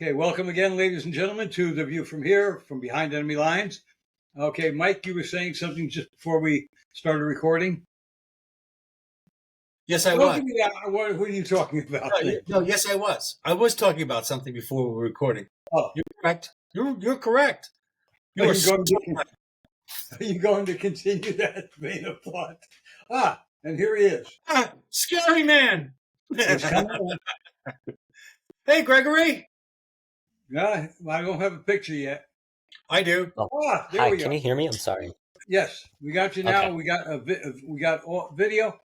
Okay, welcome again, ladies and gentlemen, to The View from Here, from Behind Enemy Lines. Okay, Mike, you were saying something just before we started recording? Yes, I was. What are you talking about? Yes, I was. I was talking about something before we were recording. Oh, you're correct. You're correct. Are you going to continue that vein of thought? And here he is. Scary man. Hey, Gregory. Yeah, I don't have a picture yet. I do. There Hi, we go. can you hear me? I'm sorry. Yes, we got you now. Okay. We got video.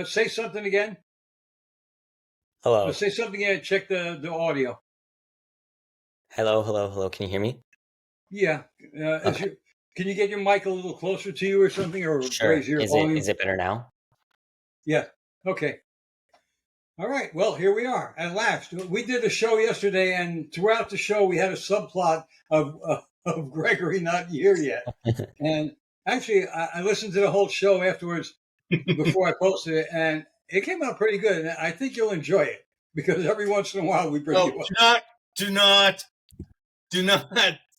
Say something again. Hello. Say something again. Check the audio. Hello. Can you hear me? Yeah. Okay. Can you get your mic a little closer to you or something, or Sure. raise your volume? Is it better now? Yeah. Okay. All right. Well, here we are at last. We did a show yesterday, and throughout the show, we had a subplot of Gregory not here yet. And actually, I listened to the whole show afterwards before I posted it, and it came out pretty good. And I think you'll enjoy it because every once in a while we bring you up. Do not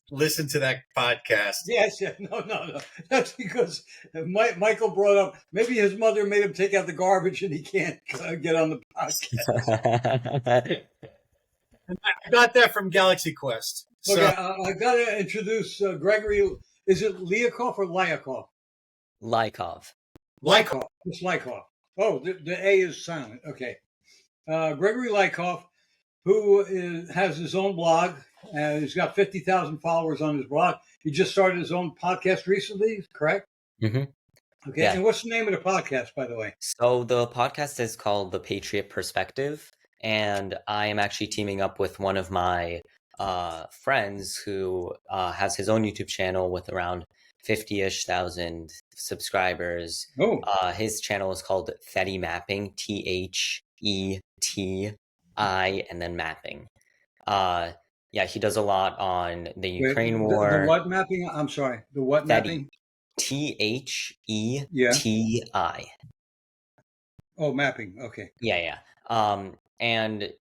listen to that podcast. Yes. No. That's because Michael brought up maybe his mother made him take out the garbage and he can't get on the podcast. I got that from Galaxy Quest. Okay, I got to introduce Gregory. Is it Lyakhov or Lyakhov? Lyakhov. It's Lyakhov. Oh, the A is silent. Okay. Gregory Lyakhov, who has his own blog. He's got 50,000 followers on his blog. He just started his own podcast recently, correct? Mm-hmm. Okay. Yeah. And what's the name of the podcast, by the way? So the podcast is called The Patriot Perspective, and I am actually teaming up with one of my friends who has his own YouTube channel with around 50-ish thousand subscribers. Oh. His channel is called Theti Mapping, THETI, and then mapping. Yeah, he does a lot on the Ukraine war. The what mapping? I'm sorry. The what mapping? THETI. Oh, mapping. Okay. Yeah. And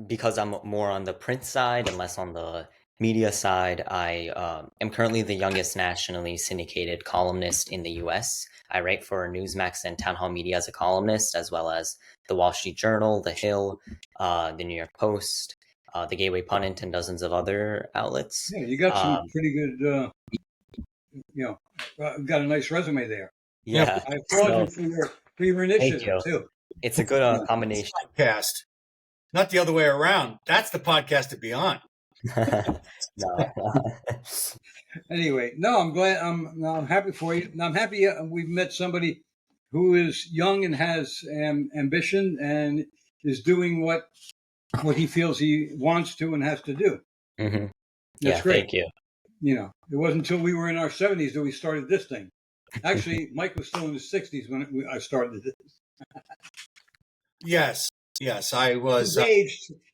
because I'm more on the print side and less on the media side, I am currently the youngest nationally syndicated columnist in the U.S. I write for Newsmax and Town Hall Media as a columnist, as well as the Wall Street Journal, The Hill, the New York Post, the Gateway Pundit, and dozens of other outlets. Yeah, you got some pretty good, got a nice resume there. Yeah. I applaud you for your initiative, too. It's a good combination. Podcast. Not the other way around. That's the podcast to be on. No. Anyway, no, I'm glad. I'm happy for you. I'm happy we've met somebody who is young and has ambition and is doing what he feels he wants to and has to do. Mm-hmm. That's great. Thank you. It wasn't until we were in our 70s that we started this thing. Actually, Mike was still in his 60s when I started this. Yes, I was.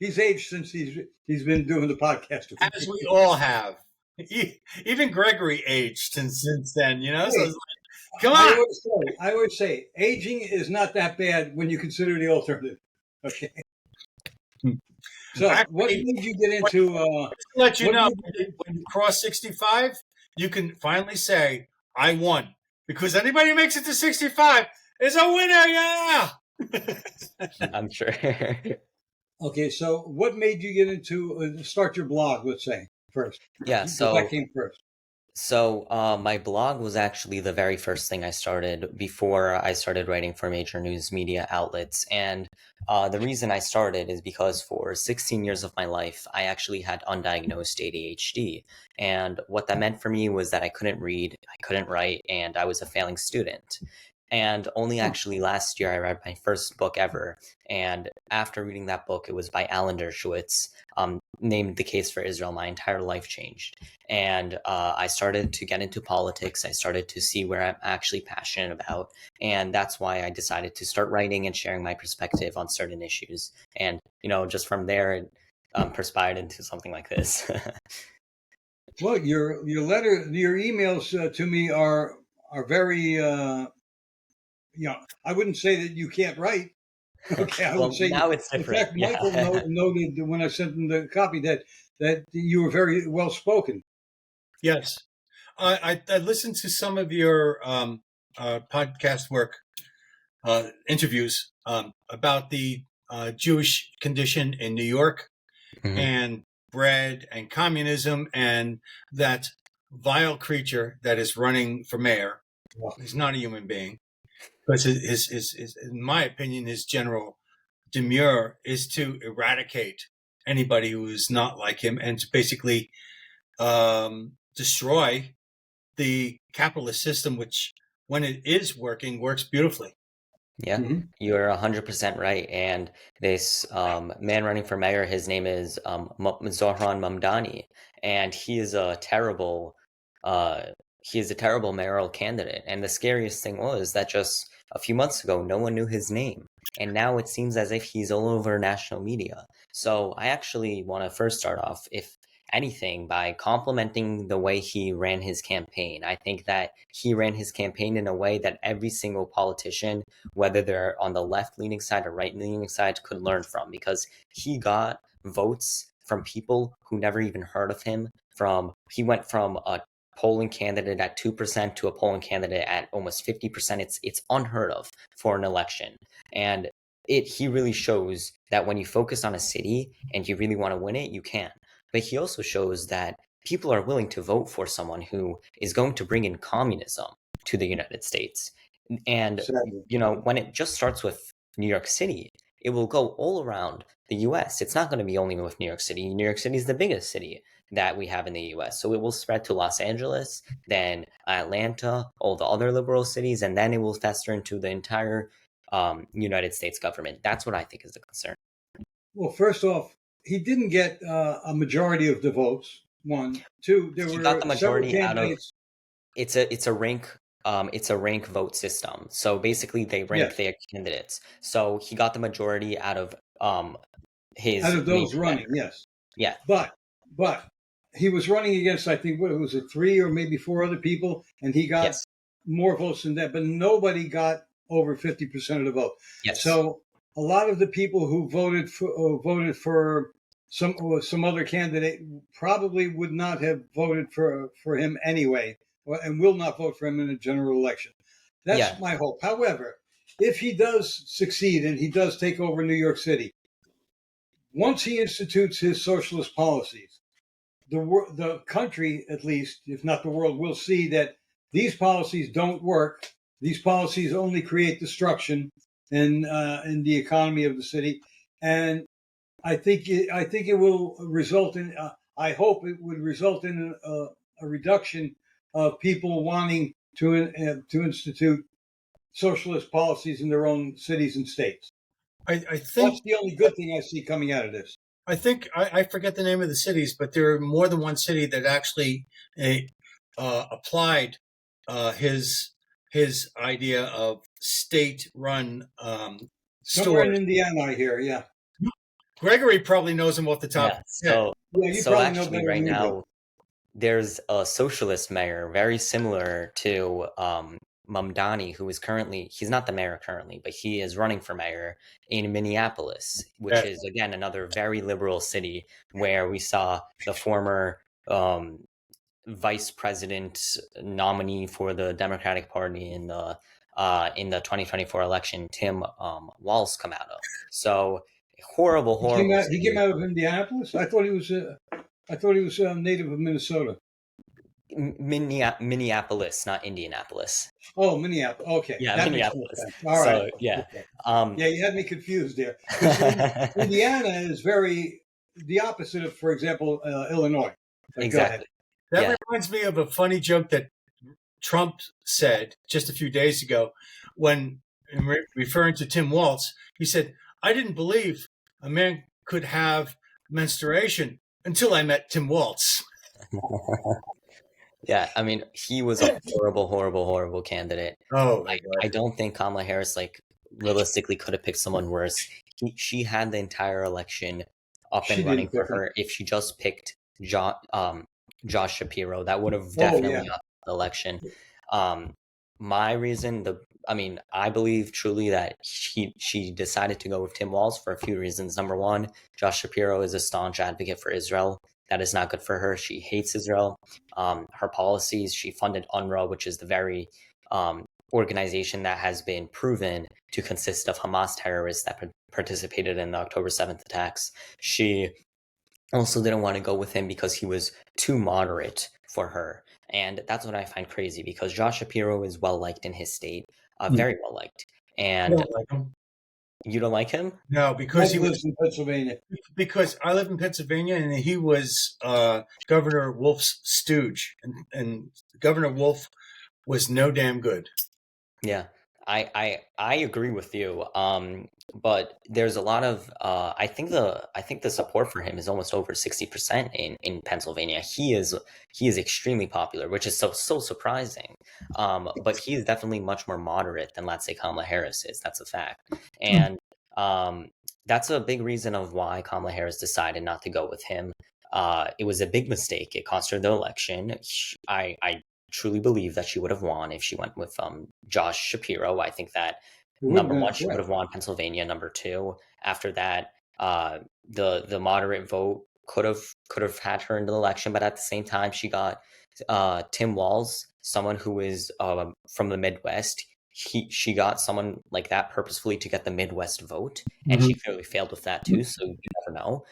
He's aged since he's been doing the podcast. As we all have. Even Gregory aged since then, Hey, so come on. I always say, aging is not that bad when you consider the alternative. Okay. So, what made you get into? To let you know, when you cross 65, you can finally say, "I won," because anybody who makes it to 65 is a winner. Yeah. I'm sure. Okay, so what made you get into start your blog? Let's say first. Yeah, so that came first. So my blog was actually the very first thing I started before I started writing for major news media outlets. And the reason I started is because for 16 years of my life, I actually had undiagnosed ADHD. And what that meant for me was that I couldn't read, I couldn't write, and I was a failing student. And only actually last year I read my first book ever. And after reading that book, it was by Alan Dershowitz, named The Case for Israel. My entire life changed. And I started to get into politics. I started to see where I'm actually passionate about. And that's why I decided to start writing and sharing my perspective on certain issues. And, just from there, it perspired into something like this. Well, your emails to me are very, I wouldn't say that you can't write. Okay, I Well, would say. now it's In different. fact, Michael noted when I sent him the copy that you were very well spoken. Yes. I listened to some of your podcast work interviews about the Jewish condition in New York Mhm. and bread and communism and that vile creature that is running for mayor. He's not a human being. Because his, in my opinion, his general demur is to eradicate anybody who is not like him and to basically destroy the capitalist system, which, when it is working, works beautifully. Yeah, Mhm. you're 100% right. And this man running for mayor, his name is Zohran Mamdani, and uh, he is a terrible mayoral candidate. And the scariest thing was that just a few months ago, no one knew his name, and now it seems as if he's all over national media. So I actually want to first start off, if anything, by complimenting the way he ran his campaign. I think that he ran his campaign in a way that every single politician, whether they're on the left-leaning side or right-leaning side, could learn from, because he got votes from people who never even heard of him. He went from a polling candidate at 2% to a polling candidate at almost 50%. It's unheard of for an election. And he really shows that when you focus on a city and you really want to win it, you can. But he also shows that people are willing to vote for someone who is going to bring in communism to the United States. And, Sadly. when it just starts with New York City, it will go all around the US. It's not going to be only with New York City. New York City is the biggest city that we have in the US. So it will spread to Los Angeles, then Atlanta, all the other liberal cities, and then it will fester into the entire United States government. That's what I think is the concern. Well, first off, he didn't get a majority of the votes. One, two. There He were got the several majority out of candidates. it's a rank vote system. So basically they rank Yes, their candidates. So he got the majority out of his out of main those running. competitor. Yes, Yeah. but he was running against, I think, what was it, 3 or maybe 4 other people, and he got Yes. more votes than that. But nobody got over 50% of the vote. Yes. So a lot of the people who voted for some other candidate probably would not have voted for him anyway, and will not vote for him in a general election. That's Yeah. my hope. However, if he does succeed and he does take over New York City, once he institutes his socialist policies, the country, at least, if not the world, will see that these policies don't work. These policies only create destruction in the economy of the city, and I think it will result in. I hope it would result in a reduction of people wanting to institute socialist policies in their own cities and states. I That's think the only good thing I see coming out of this. I forget the name of the cities, but there are more than one city that actually applied his idea of state-run Somewhere in stores. Indiana, I hear. Yeah, Gregory probably knows him off the top. Yeah. of his head. yeah. You So probably know actually better right than we do. now there's a socialist mayor very similar to Mamdani, who is he's not the mayor currently, but he is running for mayor in Minneapolis, which Yeah. is again another very liberal city where we saw the former vice president nominee for the Democratic Party in the 2024 election, Tim Walz, come out of. So horrible He came city. out of Indianapolis. I thought he was. Native of Minnesota. Minneapolis, not Indianapolis. Oh, Minneapolis. Okay, Yeah, that makes more Minneapolis. sense. All So right. yeah, Okay. Yeah, you had me confused there. Indiana is very the opposite of, for example, Illinois. But exactly. That Yeah. reminds me of a funny joke that Trump said just a few days ago when referring to Tim Walz. He said, "I didn't believe a man could have menstruation until I met Tim Walz." Yeah, I mean, he was a horrible candidate. Oh my I don't think Kamala Harris realistically could have picked someone worse. She had the entire election up She and running didn't for pick him. her. If she just picked Josh Shapiro, that would have Oh, definitely yeah. got the election. my reason, I believe truly that she decided to go with Tim Walz for a few reasons. Number one, Josh Shapiro is a staunch advocate for Israel. That is not good for her. She hates Israel. Her policies, she funded UNRWA, which is the very organization that has been proven to consist of Hamas terrorists that participated in the October 7th attacks. She also didn't want to go with him because he was too moderate for her. And that's what I find crazy, because Josh Shapiro is well liked in his state, very well liked. I And don't like him. you don't like him? No, because he Mike lives was in Pennsylvania. because I live in Pennsylvania and he was Governor Wolf's stooge, and Governor Wolf was no damn good. Yeah, I agree with you. But there's a lot of I think the support for him is almost over 60% in Pennsylvania. He is extremely popular, which is so surprising. But he is definitely much more moderate than, let's say, Kamala Harris is. That's a fact. And that's a big reason of why Kamala Harris decided not to go with him. It was a big mistake. It cost her the election. I truly believe that she would have won if she went with Josh Shapiro. I think that number one, she would have won Pennsylvania. Number two, after that, the moderate vote could have had her in the election, but at the same time, she got Tim Walz, someone who is from the Midwest. She got someone like that purposefully to get the Midwest vote, and she clearly failed with that too. So you never know.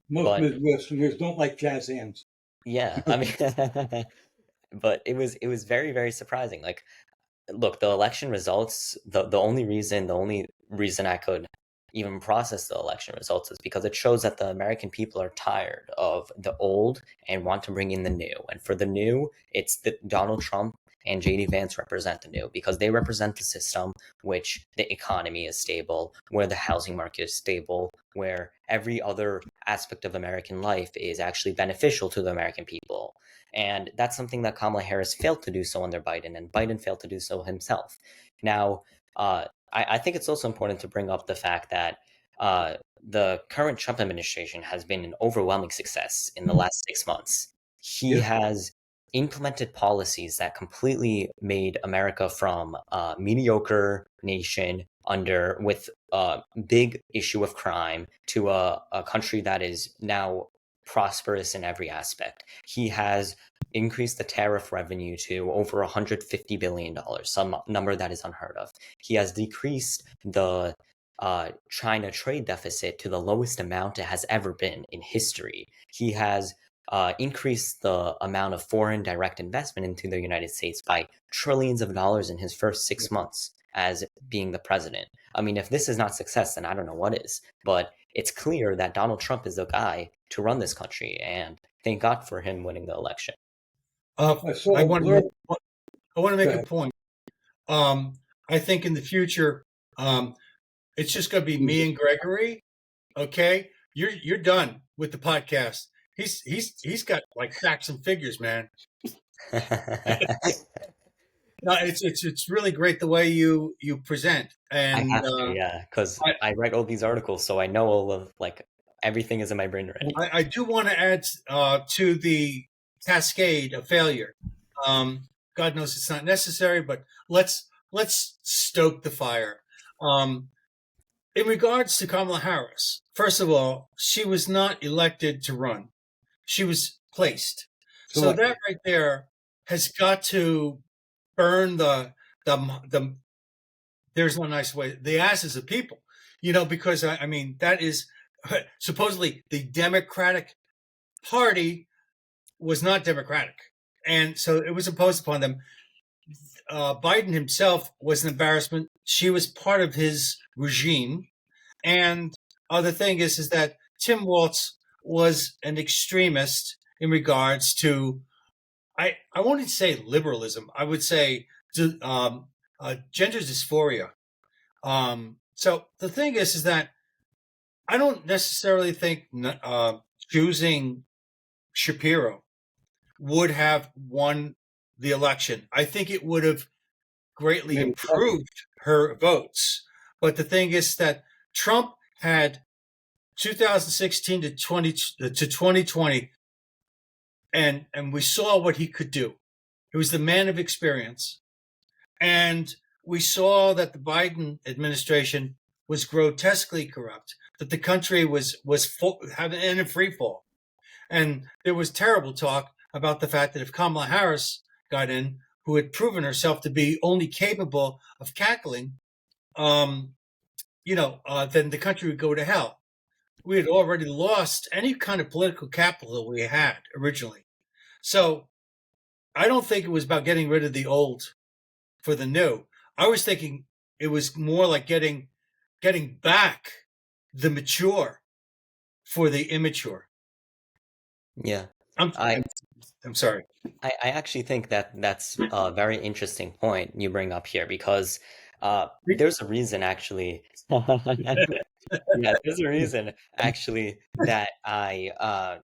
Most Midwesterners don't like jazz hands. Yeah, I mean, but it was very, very surprising. Like, look, the election results, the only reason I could even process the election results is because it shows that the American people are tired of the old and want to bring in the new. And for the new, it's that Donald Trump and JD Vance represent the new, because they represent the system which the economy is stable, where the housing market is stable, where every other aspect of American life is actually beneficial to the American people. And that's something that Kamala Harris failed to do so under Biden, and Biden failed to do so himself. Now, I think it's also important to bring up the fact that the current Trump administration has been an overwhelming success in the last 6 months. He has implemented policies that completely made America from a mediocre nation with a big issue of crime to a country that is now prosperous in every aspect. He has increased the tariff revenue to over $150 billion, some number that is unheard of. He has decreased the China trade deficit to the lowest amount it has ever been in history. He has increased the amount of foreign direct investment into the United States by trillions of dollars in his first 6 months as being the president. I mean, if this is not success, then I don't know what is. But it's clear that Donald Trump is the guy to run this country, and thank God for him winning the election. I want to make a point. I think in the future, it's just going to be me and Gregory. Okay, you're done with the podcast. He's got like facts and figures, man. No, it's really great the way you present. And I have to, yeah, because I write all these articles, so I know all of, like, everything is in my brain already. I do want to add to the cascade of failure. God knows it's not necessary, but let's stoke the fire. In regards to Kamala Harris, first of all, she was not elected to run. She was placed. So that right there has got to burn the there's no nice way, the asses of people, because I mean, that is supposedly the Democratic Party was not democratic. And so it was imposed upon them. Biden himself was an embarrassment. She was part of his regime. And the thing is that Tim Walz was an extremist in regards to, I won't say liberalism. I would say gender dysphoria. So the thing is that I don't necessarily think choosing Shapiro would have won the election. I think it would have greatly improved her votes. But the thing is that Trump had 2016 to 2020, and we saw what he could do. He was the man of experience. And we saw that the Biden administration was grotesquely corrupt, that the country was having in a free fall. And there was terrible talk about the fact that if Kamala Harris got in, who had proven herself to be only capable of cackling, then the country would go to hell. We had already lost any kind of political capital we had originally. So I don't think it was about getting rid of the old for the new. I was thinking it was more like getting back the mature for the immature. Yeah. I'm sorry. I actually think that that's a very interesting point you bring up here because there's a reason actually. Yeah, there's a reason actually that I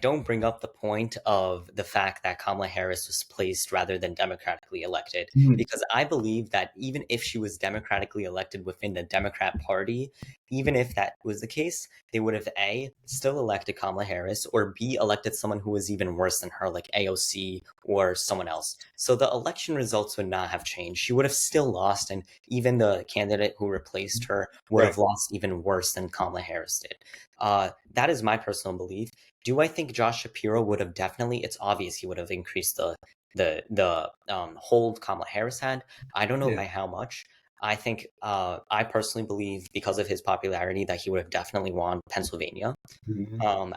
don't bring up the point of the fact that Kamala Harris was placed rather than democratically elected, because I believe that even if she was democratically elected within the Democrat Party, even if that was the case, they would have A, still elected Kamala Harris, or B, elected someone who was even worse than her, like AOC or someone else. So the election results would not have changed. She would have still lost, and even the candidate who replaced her would have lost even worse than Kamala Harris did. That is my personal belief. Do I think Josh Shapiro would have definitely? It's obvious he would have increased the hold Kamala Harris had. I don't know by how much. I think I personally believe because of his popularity that he would have definitely won Pennsylvania.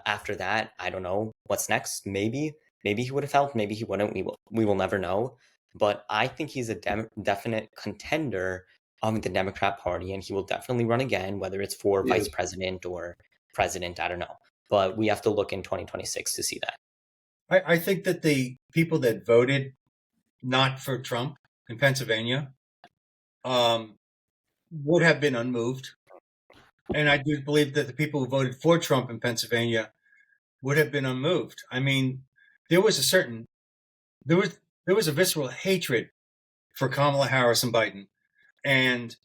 After that, I don't know what's next. Maybe he would have helped. Maybe he wouldn't. We will never know. But I think he's a definite contender of the Democrat Party, and he will definitely run again, whether it's for vice president or president. I don't know. But we have to look in 2026 to see that. I think that the people that voted not for Trump in Pennsylvania would have been unmoved. And I do believe that the people who voted for Trump in Pennsylvania would have been unmoved. I mean, there was a visceral hatred for Kamala Harris and Biden. And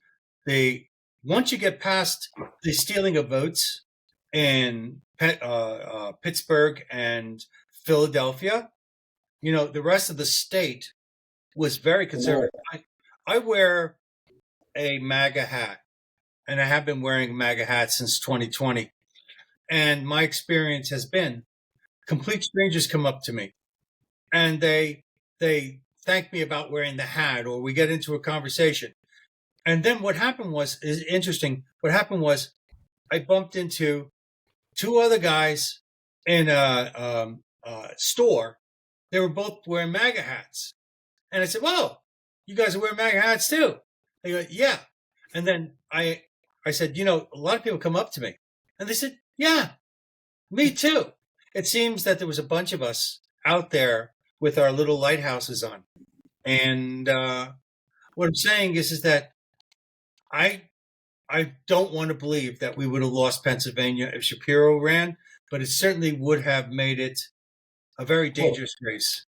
once you get past the stealing of votes in Pittsburgh and Philadelphia, the rest of the state was very conservative. I wear a MAGA hat, and I have been wearing a MAGA hat since 2020. And my experience has been complete strangers come up to me and they thank me about wearing the hat, or we get into a conversation. And then what happened is interesting. What happened was I bumped into two other guys in a store. They were both wearing MAGA hats. And I said, "Whoa, you guys are wearing MAGA hats too?" They go, "Yeah." And then I said, a lot of people come up to me. And they said, "Yeah, me too." It seems that there was a bunch of us out there with our little lighthouses on. And what I'm saying is that I don't want to believe that we would have lost Pennsylvania if Shapiro ran, but it certainly would have made it a very dangerous race.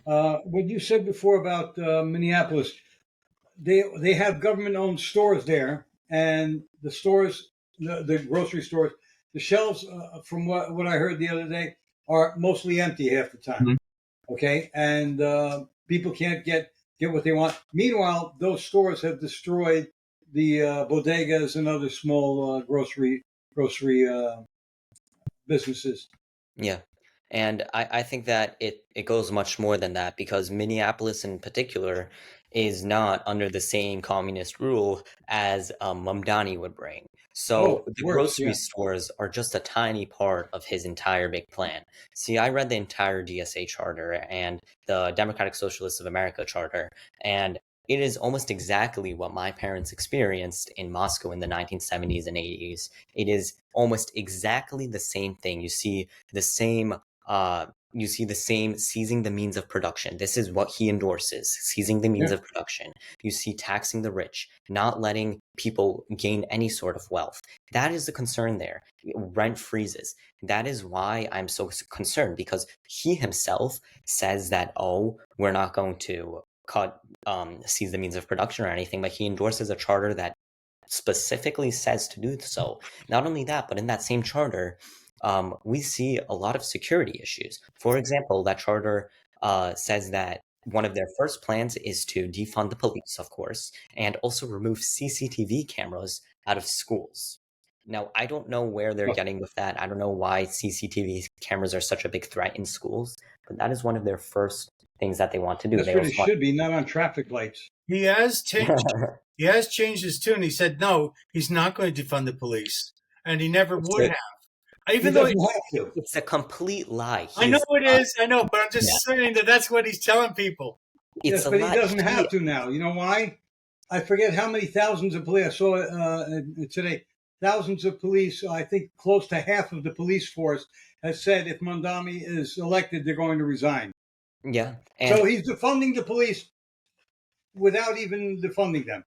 What you said before about Minneapolis, they have government-owned stores there, and the stores, the grocery stores, the shelves, from what I heard the other day, are mostly empty half the time. Okay, and people can't get what they want. Meanwhile, those stores have destroyed the bodegas and other small grocery businesses. Yeah. And I think that it goes much more than that, because Minneapolis in particular is not under the same communist rule as Mamdani would bring. So the grocery stores are just a tiny part of his entire big plan. See, I read the entire DSA charter and the Democratic Socialists of America charter, and it is almost exactly what my parents experienced in Moscow in the 1970s and 80s. It is almost exactly the same thing. You see the same seizing the means of production. This is what he endorses, seizing the means of production. You see taxing the rich, not letting people gain any sort of wealth. That is the concern there. Rent freezes. That is why I'm so concerned, because he himself says that, we're not going to seize the means of production or anything, but he endorses a charter that specifically says to do so. Not only that, but in that same charter, we see a lot of security issues. For example, that charter says that one of their first plans is to defund the police, of course, and also remove CCTV cameras out of schools. Now, I don't know where they're getting with that. I don't know why CCTV cameras are such a big threat in schools, but that is one of their first things that they want to do. That's They what it also want should be, not on traffic lights. He has changed. He has changed his tune. He said no, he's not going to defund the police, and he never would have. Even though doesn't have to. it's a complete lie. I know it is. I know, but I'm just saying that that's what he's telling people. Yes, but he doesn't have to now. You know why? I forget how many thousands of police. I saw today. Thousands of police. I think close to half of the police force has said if Mondami is elected, they're going to resign. Yeah. So he's defunding the police without even defunding them.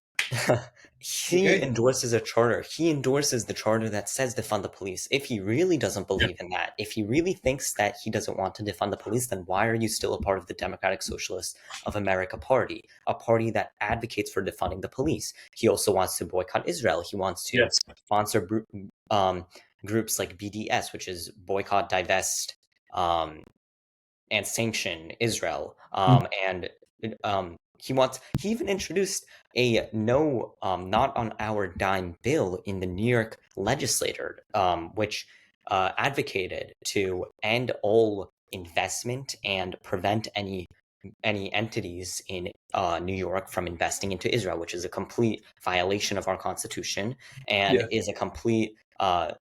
He endorses a charter. He endorses the charter that says defund the police. If he really doesn't believe in that, if he really thinks that he doesn't want to defund the police, then why are you still a part of the Democratic Socialists of America Party, a party that advocates for defunding the police? He also wants to boycott Israel. He wants to sponsor groups like BDS, which is boycott, divest, and sanction Israel. He even introduced a no, not on our dime bill in the New York legislature, which advocated to end all investment and prevent any entities in New York from investing into Israel, which is a complete violation of our Constitution and is a complete, a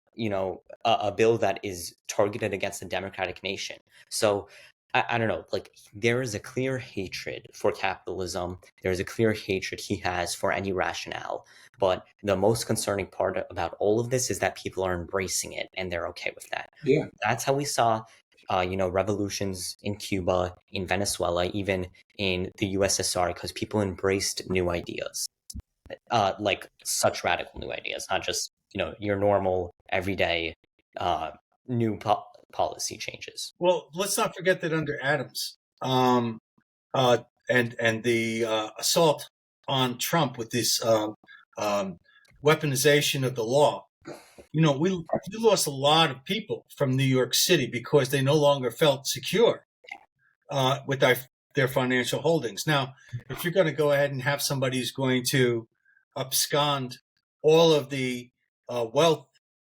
bill that is targeted against the democratic nation. So I don't know, like there is a clear hatred for capitalism. There's a clear hatred he has for any rationale. But the most concerning part about all of this is that people are embracing it and they're okay with that. Yeah. That's how we saw, revolutions in Cuba, in Venezuela, even in the USSR, because people embraced new ideas, like such radical new ideas, not just, your normal, everyday, new policy changes. Well, let's not forget that under Adams, and the assault on Trump with this weaponization of the law, we lost a lot of people from New York City because they no longer felt secure with their financial holdings. Now, if you're going to go ahead and have somebody who's going to abscond all of the wealth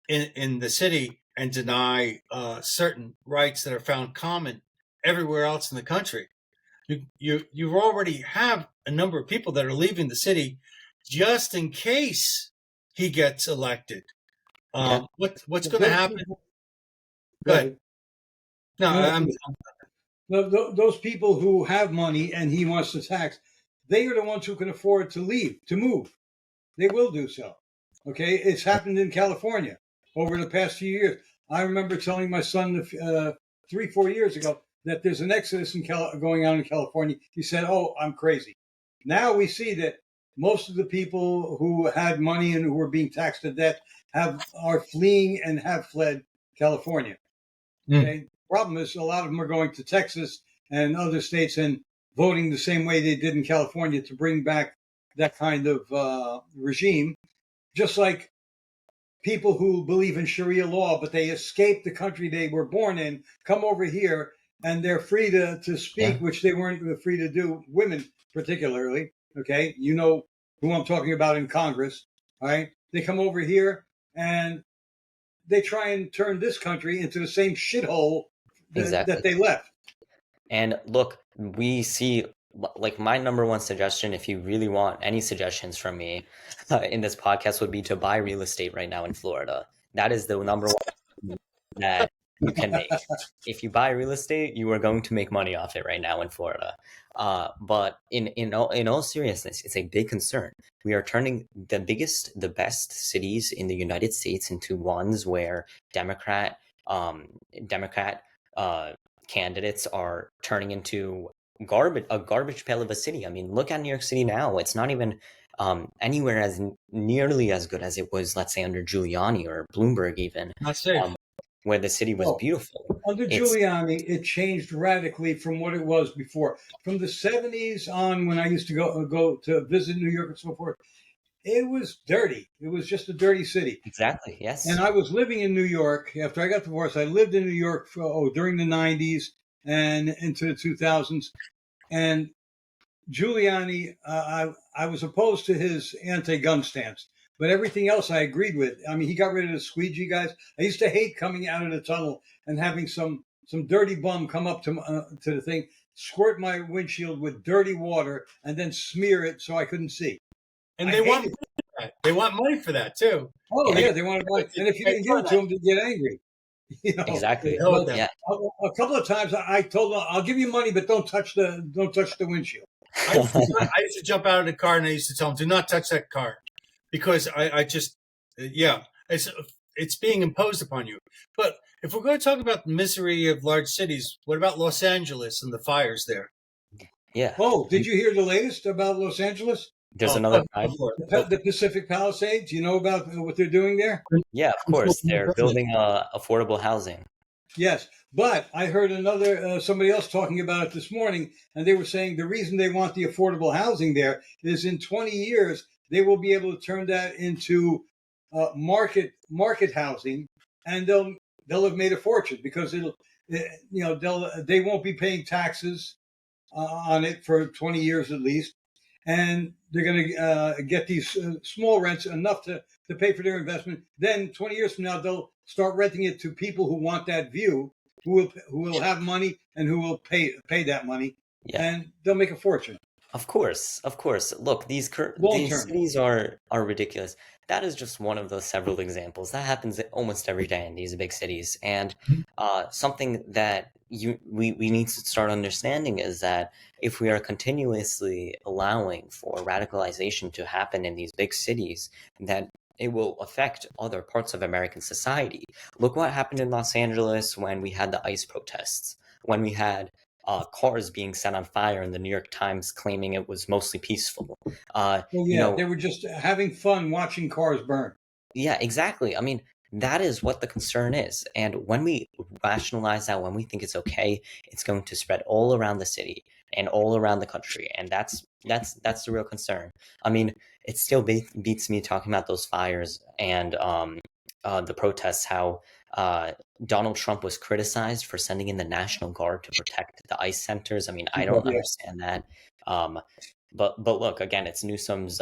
in the city and deny certain rights that are found common everywhere else in the country, you already have a number of people that are leaving the city just in case he gets elected. What's going to happen? Go ahead. No, those people who have money and he wants to tax, they are the ones who can afford to leave, to move. They will do so. Okay, it's happened in California over the past few years. I remember telling my son 3-4 years ago that there's an exodus going on in California. He said, "Oh, I'm crazy." Now we see that most of the people who had money and who were being taxed to death are fleeing and have fled California. Okay? Problem is, a lot of them are going to Texas and other states and voting the same way they did in California to bring back that kind of regime, just like people who believe in Sharia law, but they escape the country they were born in, come over here, and they're free to speak, which they weren't free to do, women particularly, okay? You know who I'm talking about in Congress, all right? They come over here, and they try and turn this country into the same shithole that they left. And look, we see, like, my number one suggestion, if you really want any suggestions from me in this podcast, would be to buy real estate right now in Florida. That is the number one that you can make. If you buy real estate, you are going to make money off it right now in Florida. But in all seriousness, it's a big concern. We are turning the best cities in the United States into ones where Democrat candidates are turning into a garbage pail of a city. I mean, look at New York City now. It's not even anywhere as nearly as good as it was, let's say, under Giuliani or Bloomberg even. Not safe. Where the city was beautiful. Under Giuliani, it changed radically from what it was before. From the 70s on, when I used to go to visit New York and so forth, it was dirty. It was just a dirty city. Exactly, yes. And I was living in New York. After I got divorced, I lived in New York during the 90s and into the 2000s. And Giuliani, I was opposed to his anti-gun stance, but everything else I agreed with. I mean, he got rid of the squeegee guys. I used to hate coming out of the tunnel and having some dirty bum come up to the thing, squirt my windshield with dirty water, and then smear it so I couldn't see. And they want money for that. They want money for that too. Oh yeah, they wanted money, and if you didn't give it to them, they get angry. You know, Exactly. Well, Yeah. a couple of times I told them, "I'll give you money, but don't touch the windshield." I used to jump out of the car and I used to tell them, "Do not touch that car," because I just, yeah, it's being imposed upon you. But if we're going to talk about the misery of large cities, what about Los Angeles and the fires there? Yeah. Oh, did you hear the latest about Los Angeles? There's another side. The Pacific Palisades. You know about what they're doing there? Yeah, of course. They're building affordable housing. Yes, but I heard somebody else talking about it this morning, and they were saying the reason they want the affordable housing there is in 20 years they will be able to turn that into market housing, and they'll have made a fortune because they won't be paying taxes on it for 20 years at least, and they're going to get these small rents enough to pay for their investment. Then 20 years from now, they'll start renting it to people who want that view, who will have money and who will pay that money, and they'll make a fortune. Of course. Look, these cities are ridiculous. That is just one of the several examples. That happens almost every day in these big cities. And something that we need to start understanding is that if we are continuously allowing for radicalization to happen in these big cities, that it will affect other parts of American society. Look what happened in Los Angeles when we had the ICE protests, when we had cars being set on fire and the New York Times claiming it was mostly peaceful. They were just having fun watching cars burn. Yeah, exactly. I mean, that is what the concern is. And when we rationalize that, when we think it's okay, it's going to spread all around the city and all around the country. And that's the real concern. I mean, it still beats me talking about those fires and the protests, how Donald Trump was criticized for sending in the National Guard to protect the ICE centers. I mean, I don't understand that. But look, again, it's Newsom's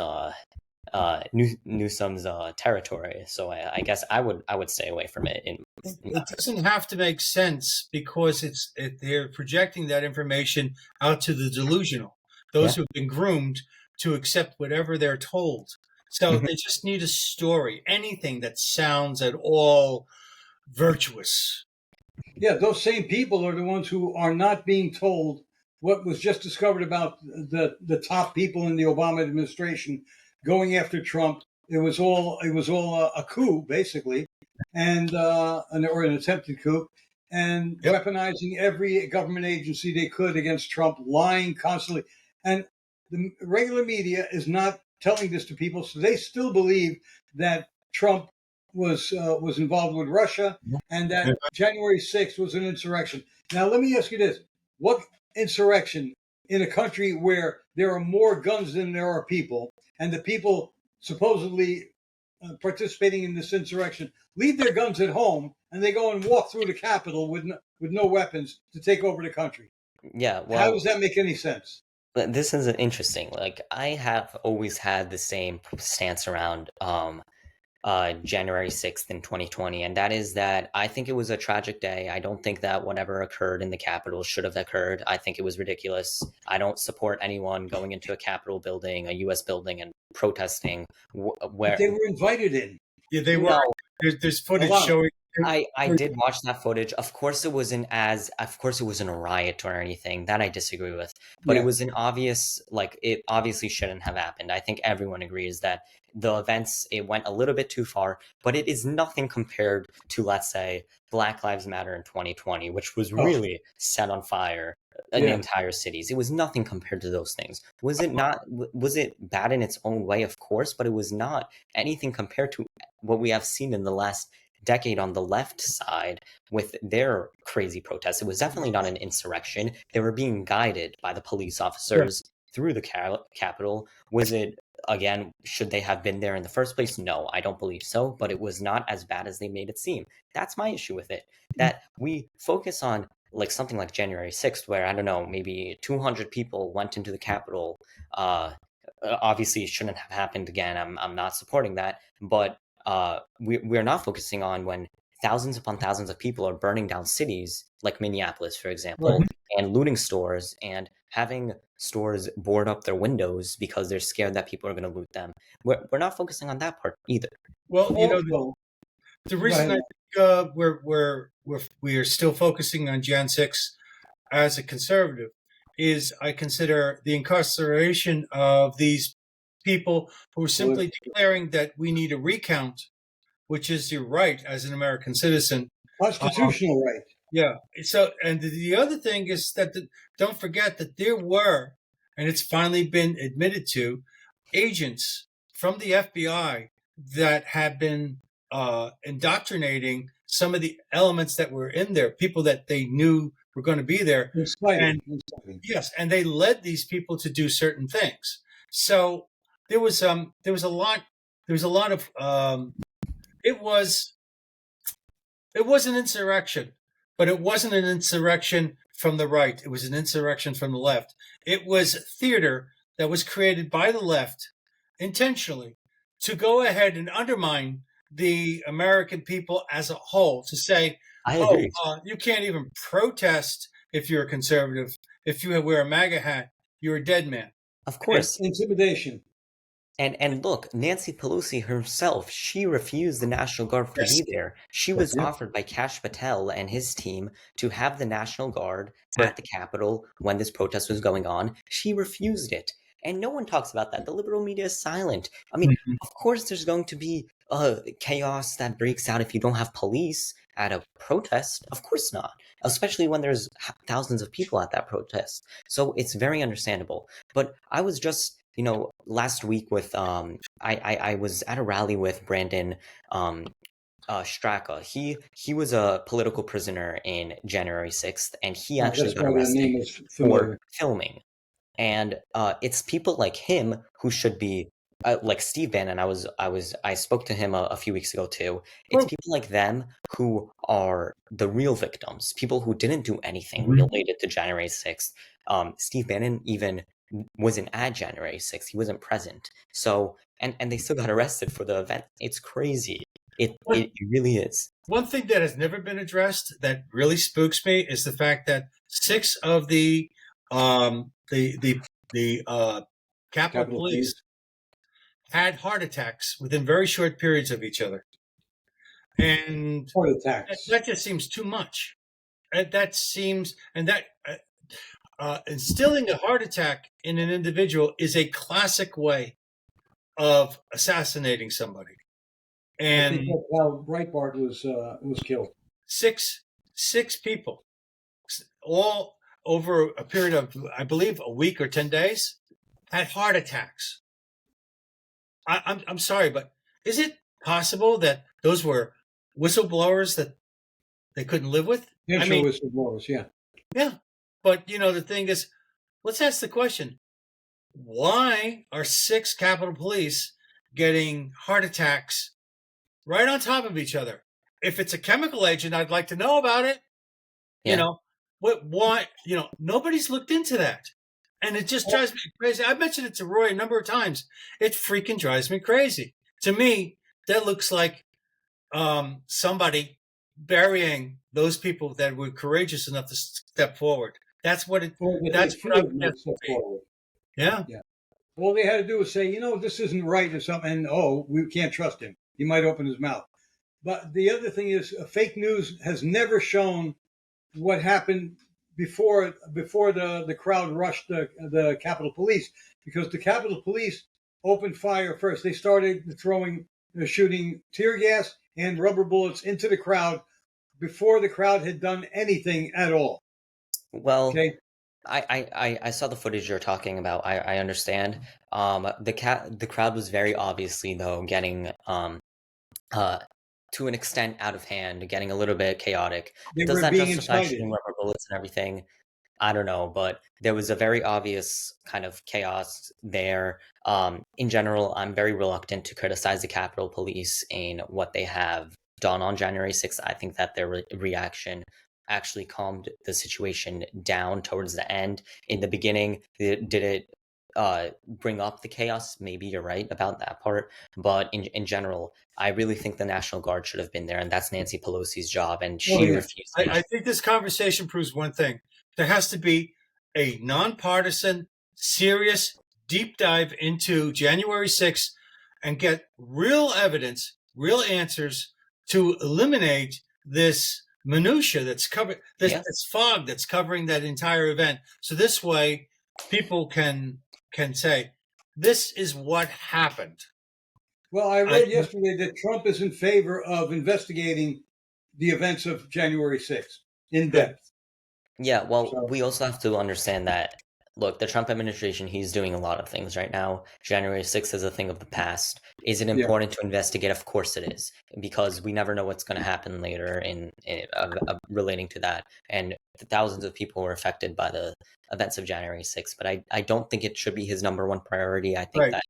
territory, so I guess I would stay away from it. It doesn't have to make sense because they're projecting that information out to the delusional, those who have been groomed to accept whatever they're told. So they just need a story, anything that sounds at all virtuous. Yeah, those same people are the ones who are not being told what was just discovered about the top people in the Obama administration going after Trump. It was all a coup, basically, and or an attempted coup, and weaponizing every government agency they could against Trump, lying constantly. And the regular media is not telling this to people, so they still believe that Trump was involved with Russia and that January 6th was an insurrection. Now, let me ask you this. What insurrection in a country where there are more guns than there are people, and the people supposedly participating in this insurrection leave their guns at home and they go and walk through the Capitol with no weapons to take over the country? Yeah, well, how does that make any sense? But this is interesting. Like, I have always had the same stance around January 6th in 2020, and that is that I think it was a tragic day. I don't think that whatever occurred in the Capitol should have occurred. I think it was ridiculous. I don't support anyone going into a Capitol building, a U.S. building, and protesting where they were invited in. Yeah, they were. There's footage showing. I did watch that footage. Of course, it wasn't a riot or anything. That I disagree with. But it was an obvious, it obviously shouldn't have happened. I think everyone agrees that the events, it went a little bit too far, but it is nothing compared to, let's say, Black Lives Matter in 2020, which was really set on fire in entire cities. It was nothing compared to those things. Was it bad in its own way? Of course, but it was not anything compared to what we have seen in the last decade on the left side with their crazy protests. It was definitely not an insurrection. They were being guided by the police officers through the Capitol. Was it, again, should they have been there in the first place? No, I don't believe so, but it was not as bad as they made it seem. That's my issue with it, that we focus on like something like January 6th, where I don't know, maybe 200 people went into the Capitol. Obviously, it shouldn't have happened again. I'm not supporting that, but we're not focusing on when thousands upon thousands of people are burning down cities, like Minneapolis, for example, and looting stores and having stores board up their windows because they're scared that people are going to loot them. We're not focusing on that part either. Well, Also, the reason I ahead. think we are still focusing on Jan 6 as a conservative is I consider the incarceration of these people who are simply declaring that we need a recount, which is your right as an American citizen. Constitutional right. Yeah. So, and the other thing is that don't forget that there were, and it's finally been admitted to, agents from the FBI that have been indoctrinating some of the elements that were in there, people that they knew were going to be there. Inciting. Yes, and they led these people to do certain things. So there was a lot of it was an insurrection, but it wasn't an insurrection from the right. It was an insurrection from the left. It was theater that was created by the left intentionally to go ahead and undermine the American people as a whole, to say, I agree. you can't even protest if you're a conservative. If you wear a MAGA hat, you're a dead man. Of course. Intimidation. And look, Nancy Pelosi herself, she refused the National Guard to be there. She was offered by Kash Patel and his team to have the National Guard at the Capitol when this protest was going on. She refused it. And no one talks about that. The liberal media is silent. I mean, of course there's going to be chaos that breaks out if you don't have police at a protest. Of course not. Especially when there's thousands of people at that protest. So it's very understandable. But I was just last week with I was at a rally with Brandon Straka. He was a political prisoner in January 6th, and he actually got arrested for filming. And it's people like him who should be like Steve Bannon. I spoke to him a few weeks ago too. It's people like them who are the real victims, people who didn't do anything related to January 6th. Steve Bannon even wasn't at January 6th. He wasn't present. So, and they still got arrested for the event. It's crazy. It really is. One thing that has never been addressed that really spooks me is the fact that 6 of the Capitol Police had heart attacks within very short periods of each other. And heart attacks. That just seems too much. Instilling a heart attack in an individual is a classic way of assassinating somebody. And I think that's how Breitbart was killed. Six people, all over a period of, I believe, a week or 10 days, had heart attacks. I'm sorry, but is it possible that those were whistleblowers that they couldn't live with? Whistleblowers, yeah. Yeah. But, the thing is, let's ask the question, why are 6 Capitol Police getting heart attacks right on top of each other? If it's a chemical agent, I'd like to know about it. Yeah. Why, nobody's looked into that. And it just drives me crazy. I've mentioned it to Roy a number of times. It freaking drives me crazy. To me, that looks like somebody burying those people that were courageous enough to step forward. That's what it. That's what I'm forward. Yeah. All they had to do was say, this isn't right or something. And we can't trust him. He might open his mouth. But the other thing is, fake news has never shown what happened before the crowd rushed the Capitol Police, because the Capitol Police opened fire first. They started shooting tear gas and rubber bullets into the crowd before the crowd had done anything at all. Well, okay. I saw the footage you're talking about. I understand. The crowd was very obviously, though, getting to an extent out of hand, getting a little bit chaotic. Does that justify shooting rubber bullets and everything? I don't know, but there was a very obvious kind of chaos there. In general, I'm very reluctant to criticize the Capitol Police in what they have done on January 6th. I think that their reaction actually calmed the situation down towards the end. In the beginning, did it bring up the chaos? Maybe you're right about that part, but in general, I really think the National Guard should have been there, and that's Nancy Pelosi's job, and she yeah. refused. I think this conversation proves one thing. There has to be a nonpartisan, serious, deep dive into January 6th and get real evidence, real answers to eliminate this minutia that's covered, this fog that's covering that entire event. So this way, people can say, this is what happened. Well, I read yesterday that Trump is in favor of investigating the events of January 6th in depth. Yeah, well, we also have to understand that, look, the Trump administration, he's doing a lot of things right now. January 6th is a thing of the past. Is it important to investigate? Of course it is, because we never know what's going to happen later in relating to that. And thousands of people were affected by the events of January 6th. But I don't think it should be his number one priority. I think that...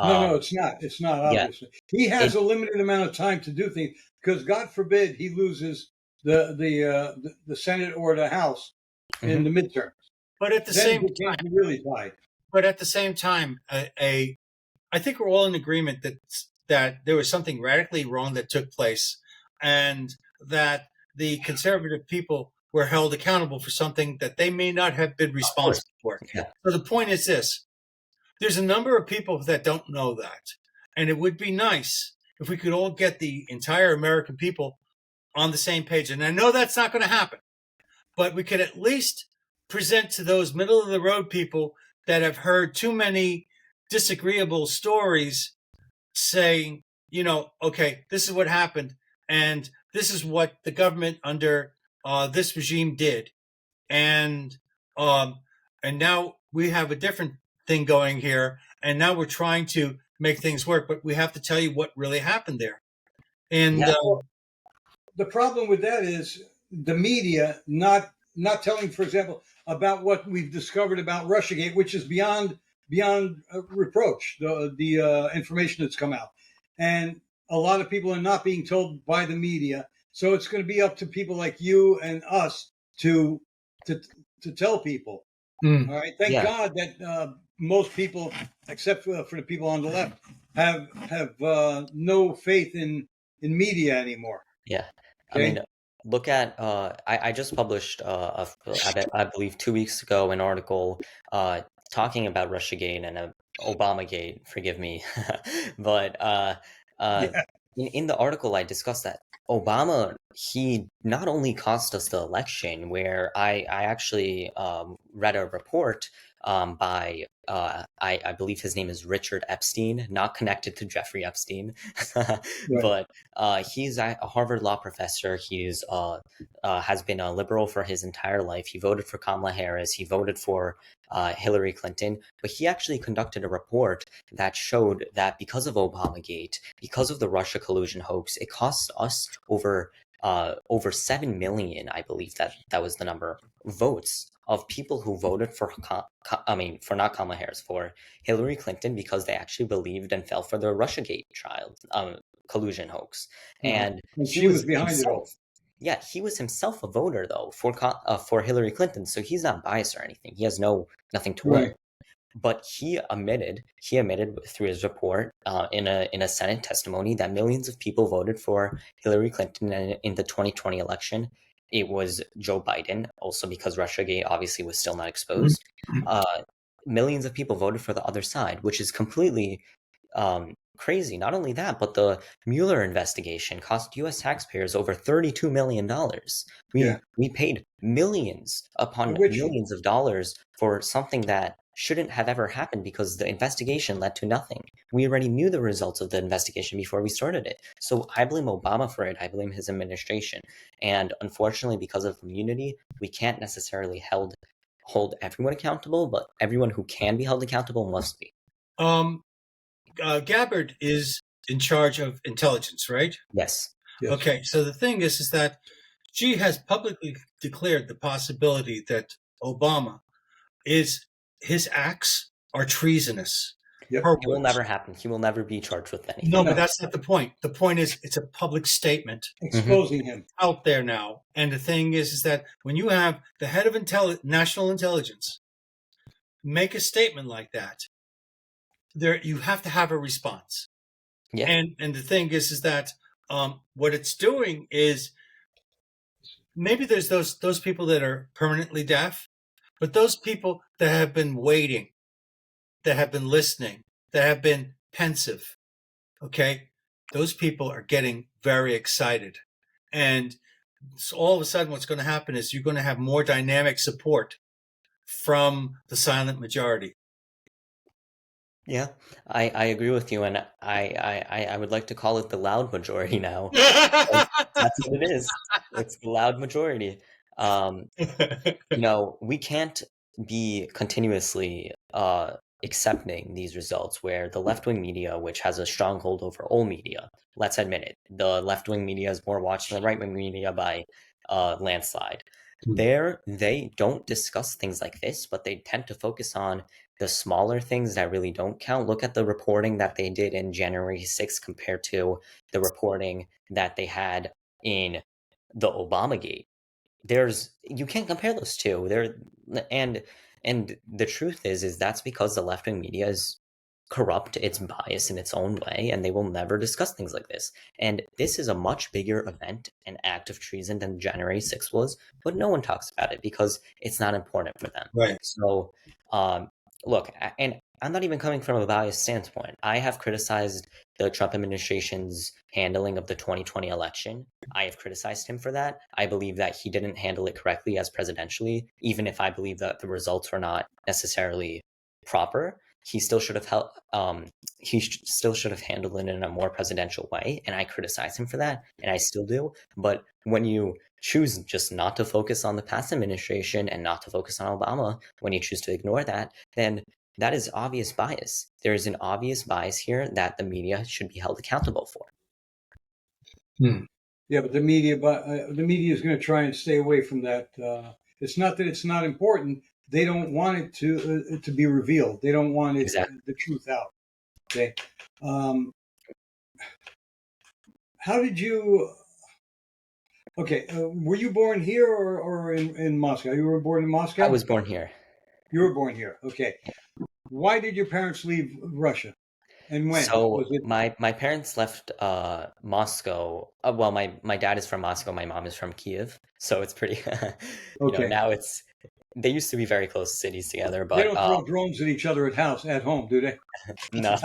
No, it's not. It's not, obviously. He has a limited amount of time to do things, because God forbid he loses the Senate or the House in the midterms. But at the same time, really tight. But at the same time, I think we're all in agreement that there was something radically wrong that took place, and that the conservative people were held accountable for something that they may not have been responsible for. Yeah. So the point is this: there's a number of people that don't know that, and it would be nice if we could all get the entire American people on the same page. And I know that's not going to happen, but we could at least present to those middle of the road people that have heard too many disagreeable stories saying, okay, this is what happened, and this is what the government under this regime did, and now we have a different thing going here, and now we're trying to make things work, but we have to tell you what really happened there. And the problem with that is the media not telling, for example, about what we've discovered about Russiagate, which is beyond reproach, the information that's come out. And a lot of people are not being told by the media. So it's going to be up to people like you and us to tell people. All right. Thank God that most people, except for the people on the left, have no faith in media anymore. Yeah. Okay? I mean, look at, I just published, I believe 2 weeks ago, an article talking about Russiagate and Obamagate, forgive me. But in the article, I discussed that Obama, he not only cost us the election, where I actually read a report by, I believe his name is Richard Epstein, not connected to Jeffrey Epstein, but he's a Harvard law professor. He's has been a liberal for his entire life. He voted for Kamala Harris. He voted for Hillary Clinton, but he actually conducted a report that showed that because of Obamagate, because of the Russia collusion hoax, it cost us over 7 million, I believe that was the number, votes of people who voted for not Kamala Harris, for Hillary Clinton, because they actually believed and fell for the Russiagate trial collusion hoax. And she was behind it all. Yeah, he was himself a voter though for Hillary Clinton, so he's not biased or anything. He has nothing to win. Right. But he admitted through his report in a Senate testimony that millions of people voted for Hillary Clinton in the 2020 election. It was Joe Biden, also because Russiagate obviously was still not exposed. Millions of people voted for the other side, which is completely crazy. Not only that, but the Mueller investigation cost U.S. taxpayers over $32 million. We paid millions upon millions of dollars for something that shouldn't have ever happened, because the investigation led to nothing. We already knew the results of the investigation before we started it. So I blame Obama for it. I blame his administration. And unfortunately, because of immunity, we can't necessarily hold everyone accountable, but everyone who can be held accountable must be. Gabbard is in charge of intelligence, right? Yes. Okay, so the thing is that she has publicly declared the possibility that Obama his acts are treasonous. Yep. Her It will words. never happen. He will never be charged with anything. No, No. but that's not the point. The point is it's a public statement Exposing him. out there now. And the thing is that when you have the head of national intelligence make a statement like that, there you have to have a response. Yeah. And the thing is that what it's doing is maybe there's those people that are permanently deaf, but those people that have been waiting, that have been listening, that have been pensive, okay, those people are getting very excited. And so all of a sudden what's going to happen is you're going to have more dynamic support from the silent majority. Yeah, I agree with you, and I would like to call it the loud majority now. That's what it is. It's the loud majority. We can't be continuously accepting these results where the left-wing media, which has a stronghold over all media, let's admit it, the left-wing media is more watched than the right-wing media by landslide. They don't discuss things like this, but they tend to focus on the smaller things that really don't count. Look at the reporting that they did in January 6th compared to the reporting that they had in the Obamagate. You can't compare those two. And the truth is that's because the left-wing media is corrupt, it's biased in its own way, and they will never discuss things like this. And this is a much bigger event, an act of treason than January 6th was, but no one talks about it because it's not important for them. Right. So, look, and I'm not even coming from a biased standpoint. I have criticized the Trump administration's handling of the 2020 election. I have criticized him for that. I believe that he didn't handle it correctly as presidentially, even if I believe that the results were not necessarily proper. He still should have still should have handled it in a more presidential way, and I criticize him for that, and I still do. But when you choose just not to focus on the past administration and not to focus on Obama, when you choose to ignore that, then that is obvious bias. There is an obvious bias here that the media should be held accountable for. Yeah, but the media is going to try and stay away from that. It's not that it's not important. They don't want it to be revealed. They don't want the truth out. Okay. How did you? Okay, were you born here or in Moscow? You were born in Moscow? I was born here. You were born here. Okay. Why did your parents leave Russia? And when? So my parents left Moscow. Well, my dad is from Moscow. My mom is from Kiev. So it's pretty. Now they used to be very close cities together, but they don't throw drones at each other at home, do they? No.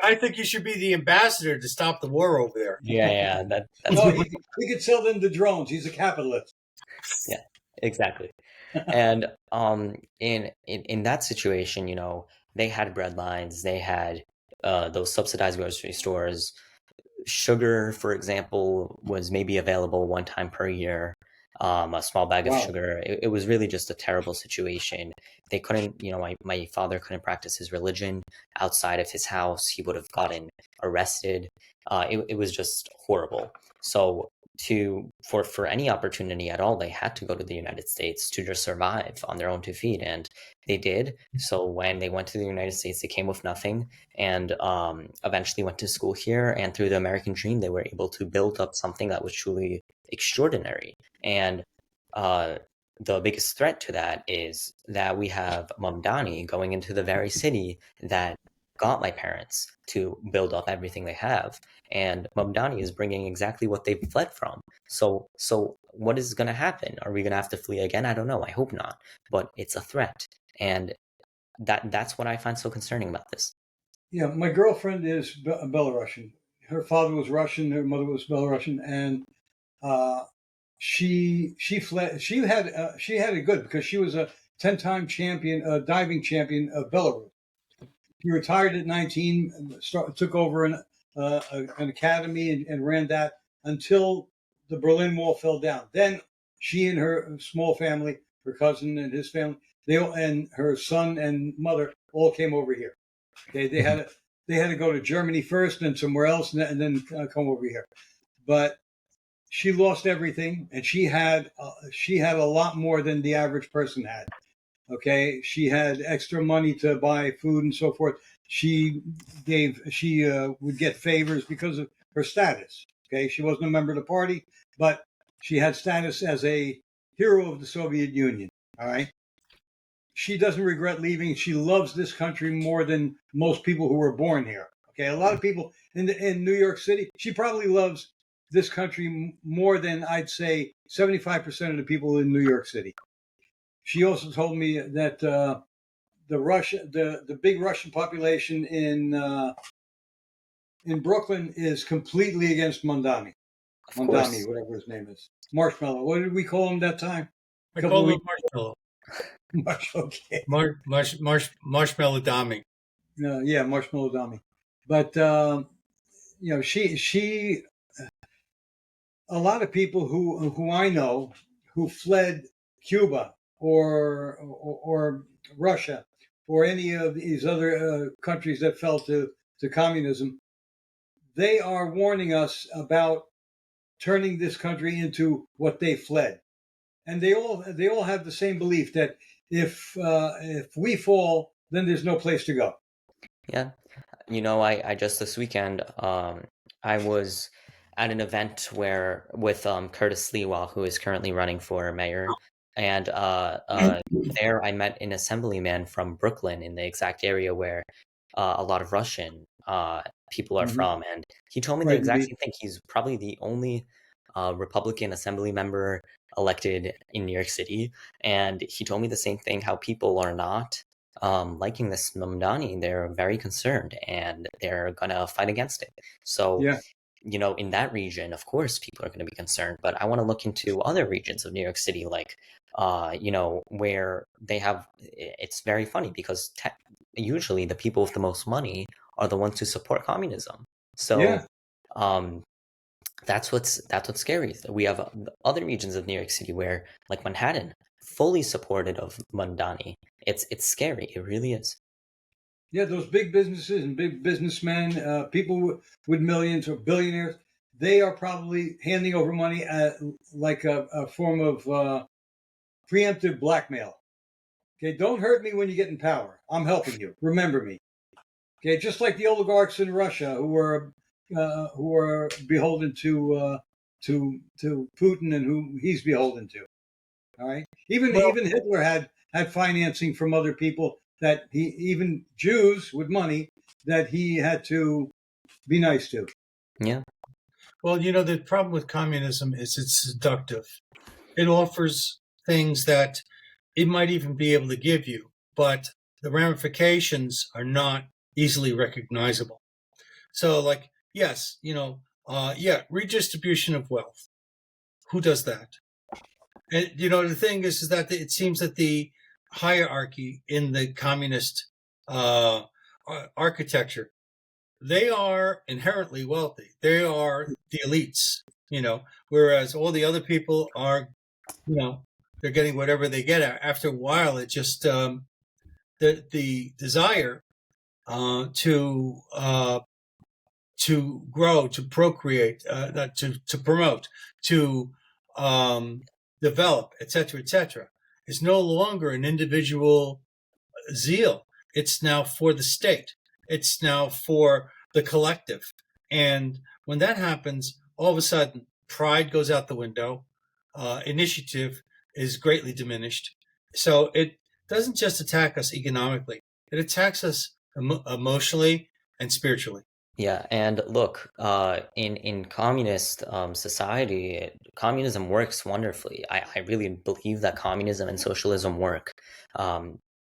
I think you should be the ambassador to stop the war over there. Yeah. That's no, he could sell them the drones. He's a capitalist. Yeah, exactly. And in that situation, they had bread lines, they had those subsidized grocery stores. Sugar, for example, was maybe available one time per year. A small bag of sugar. It was really just a terrible situation. They couldn't, my father couldn't practice his religion outside of his house. He would have gotten arrested. It was just horrible. So for any opportunity at all, they had to go to the United States to just survive on their own 2 feet, and they did. So when they went to the United States, they came with nothing, and eventually went to school here. And through the American dream, they were able to build up something that was truly extraordinary. And the biggest threat to that is that we have Mamdani going into the very city that got my parents to build up everything they have. And Mamdani is bringing exactly what they've fled from. So what is going to happen? Are we going to have to flee again? I don't know. I hope not. But it's a threat. And that's what I find so concerning about this. Yeah, my girlfriend is Belarusian. Her father was Russian. Her mother was Belarusian. And she fled. She had it good because she was a 10-time champion, diving champion of Belarus. He retired at 19, took over an academy and ran that until the Berlin Wall fell down. Then she and her small family, her cousin and his family, and her son and mother all came over here. Okay, they had to go to Germany first, then somewhere else, and then come over here. But she lost everything, and she had a lot more than the average person had. Okay, she had extra money to buy food and so forth. She would get favors because of her status. Okay, she wasn't a member of the party, but she had status as a hero of the Soviet Union. All right. She doesn't regret leaving. She loves this country more than most people who were born here. Okay, a lot of people in New York City, she probably loves this country more than I'd say 75% of the people in New York City. She also told me that the big Russian population in Brooklyn is completely against Mondani. Mondani, whatever his name is. Marshmallow. What did we call him that time? I call him Marshmallow. Okay. Marshmallow Dami. Yeah, Marshmallow Dami. But she a lot of people who I know who fled Cuba or Russia or any of these other countries that fell to communism, they are warning us about turning this country into what they fled, and they all have the same belief that if we fall, then there's no place to go. Yeah. I just this weekend, I was at an event with Curtis Lewa, who is currently running for mayor, and there I met an assemblyman from Brooklyn in the exact area where a lot of Russian people are from, and he told me the exact same thing. He's probably the only Republican assembly member elected in New York City, and he told me the same thing, how people are not liking this Mamdani. They're very concerned and they're gonna fight against it. So, in that region, of course, people are going to be concerned. But I want to look into other regions of New York City, like, where they have. It's very funny because usually the people with the most money are the ones who support communism. So, that's what's scary. We have other regions of New York City where, like Manhattan, fully supported of Mamdani. It's scary. It really is. Yeah, those big businesses and big businessmen, people with millions or billionaires, they are probably handing over money like a form of preemptive blackmail. Okay, don't hurt me when you get in power. I'm helping you. Remember me. Okay, just like the oligarchs in Russia who are beholden to Putin and who he's beholden to. All right, even Hitler had financing from other people that even Jews with money that he had to be nice to. Yeah. Well, the problem with communism is it's seductive. It offers things that it might even be able to give you, but the ramifications are not easily recognizable. So, like, yes, redistribution of wealth. Who does that? And, the thing is that it seems that the hierarchy in the communist architecture, they are inherently wealthy. They are the elites, whereas all the other people are, they're getting whatever they get. After a while, it just the desire to grow, to procreate, to promote, to develop, etc., is no longer an individual zeal. It's now for the state. It's now for the collective. And when that happens, all of a sudden, pride goes out the window. Initiative is greatly diminished. So it doesn't just attack us economically. It attacks us emotionally and spiritually. Yeah, and look, in communist society, communism works wonderfully. I really believe that communism and socialism work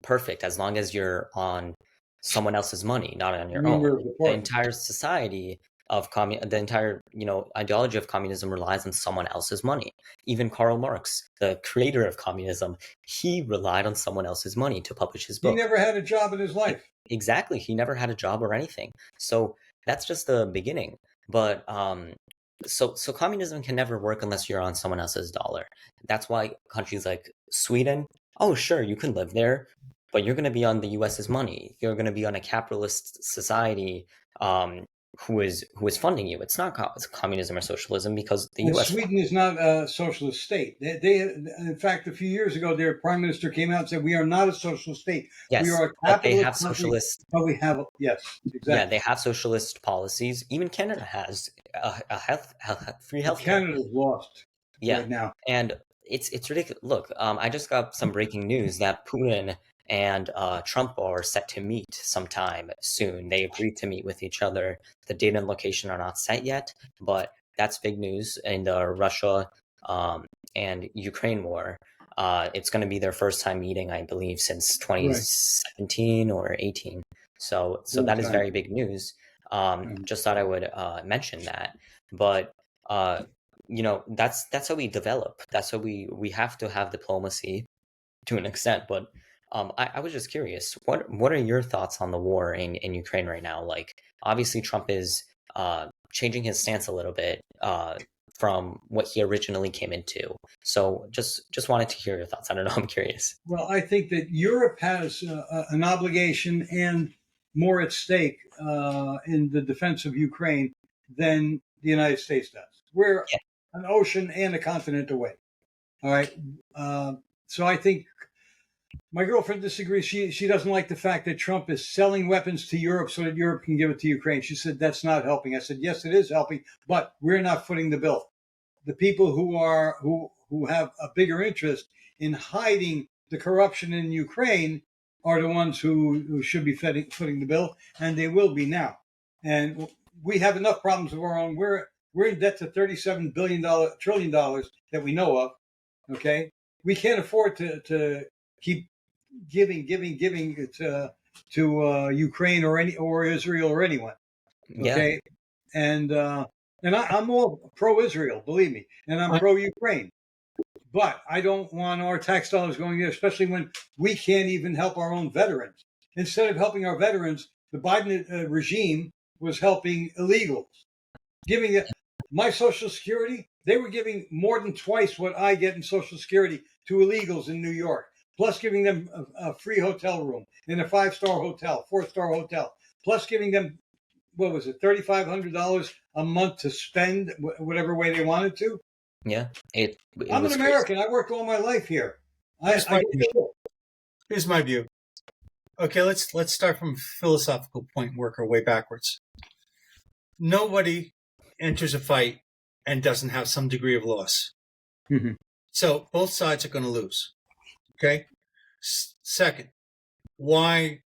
perfect as long as you're on someone else's money, not on your own. The entire society of the entire ideology of communism relies on someone else's money. Even Karl Marx, the creator of communism, he relied on someone else's money to publish his book. He never had a job in his life. Exactly, he never had a job or anything. So that's just the beginning. But so communism can never work unless you're on someone else's dollar. That's why countries like Sweden, oh sure, you can live there, but you're going to be on the US's money. You're going to be on a capitalist society who is funding you. It's not it's communism or socialism because the And U.S. Sweden is not a socialist state. In fact, a few years ago, their prime minister came out and said, "We are not a socialist state. We Yes, are a but they capitalist have country, socialist. but we have yes, exactly. Yeah, they have socialist policies. Even Canada has a free healthcare. Canada's lost right now, and it's ridiculous. Look, I just got some breaking news that Putin and Trump are set to meet sometime soon. They agreed to meet with each other. The date and location are not set yet, but that's big news in the Russia and Ukraine war. It's going to be their first time meeting, I believe, since 2017 or 18. So that is very big news. Just thought I would mention that. But that's how we develop. That's how we have to have diplomacy to an extent. But I was just curious, what are your thoughts on the war in Ukraine right now? Like, obviously Trump is changing his stance a little bit from what he originally came into. So just wanted to hear your thoughts. I don't know. I'm curious. Well, I think that Europe has an obligation and more at stake in the defense of Ukraine than the United States does. We're an ocean and a continent away. All right. So I think my girlfriend disagrees. She doesn't like the fact that Trump is selling weapons to Europe so that Europe can give it to Ukraine. She said that's not helping. I said, yes, it is helping, but we're not footing the bill. The people who have a bigger interest in hiding the corruption in Ukraine are the ones who should be footing the bill, and they will be now. And we have enough problems of our own. We're in debt to $37 trillion that we know of. Okay, we can't afford to keep giving to Ukraine or Israel or anyone. Okay, and I'm all pro-Israel, believe me, and I'm pro-Ukraine. But I don't want our tax dollars going there, especially when we can't even help our own veterans. Instead of helping our veterans, the Biden regime was helping illegals, giving my Social Security. They were giving more than twice what I get in Social Security to illegals in New York, plus giving them a free hotel room in a 5-star hotel, 4-star hotel, plus giving them, what was it, $3,500 a month to spend whatever way they wanted to. Yeah, I'm an American. I worked all my life here. Here's my view. Okay, let's start from a philosophical point and work our way backwards. Nobody enters a fight and doesn't have some degree of loss. Mm-hmm. So both sides are going to lose. Okay. Second, why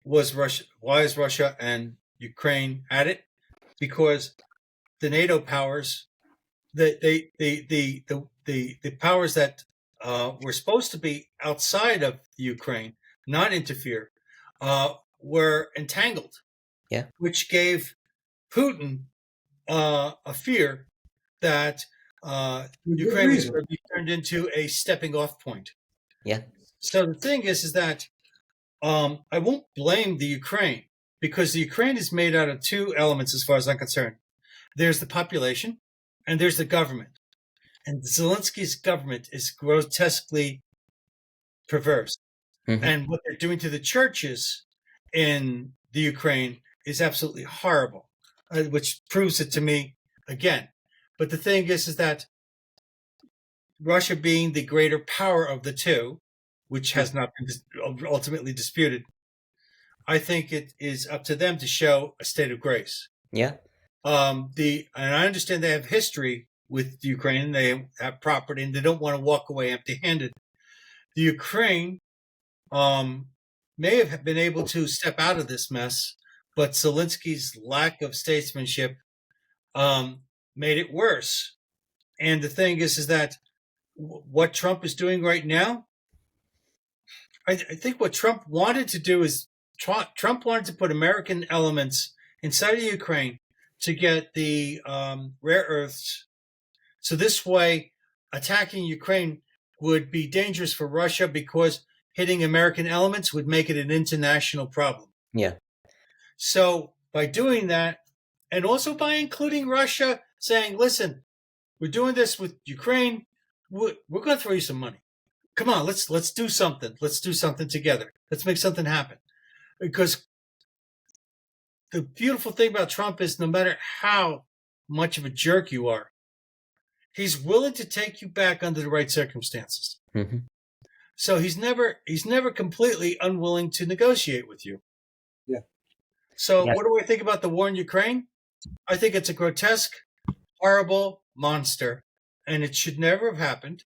is Russia and Ukraine at it? Because the NATO powers, the powers that were supposed to be outside of Ukraine, not interfere, were entangled. Yeah, which gave Putin a fear that Ukraine was going to be turned into a stepping off point. Yeah. So the thing is that I won't blame the Ukraine, because the Ukraine is made out of two elements as far as I'm concerned. There's the population and there's the government. And Zelensky's government is grotesquely perverse. Mm-hmm. And what they're doing to the churches in the Ukraine is absolutely horrible, which proves it to me again. But the thing is that Russia being the greater power of the two, which has not been ultimately disputed, I think it is up to them to show a state of grace. Yeah. And I understand they have history with Ukraine. They have property, and they don't want to walk away empty-handed. The Ukraine may have been able to step out of this mess, but Zelensky's lack of statesmanship made it worse. And the thing is that what Trump is doing right now, I think what Trump wanted to do is Trump wanted to put American elements inside of Ukraine to get the rare earths. So this way, attacking Ukraine would be dangerous for Russia because hitting American elements would make it an international problem. Yeah. So by doing that, and also by including Russia saying, listen, we're doing this with Ukraine, we're going to throw you some money. Come on, let's do something. Let's do something together. Let's make something happen. Because the beautiful thing about Trump is no matter how much of a jerk you are, he's willing to take you back under the right circumstances. Mm-hmm. So he's never completely unwilling to negotiate with you. Yeah. So Yes. what do I think about the war in Ukraine? I think it's a grotesque, horrible monster, and it should never have happened.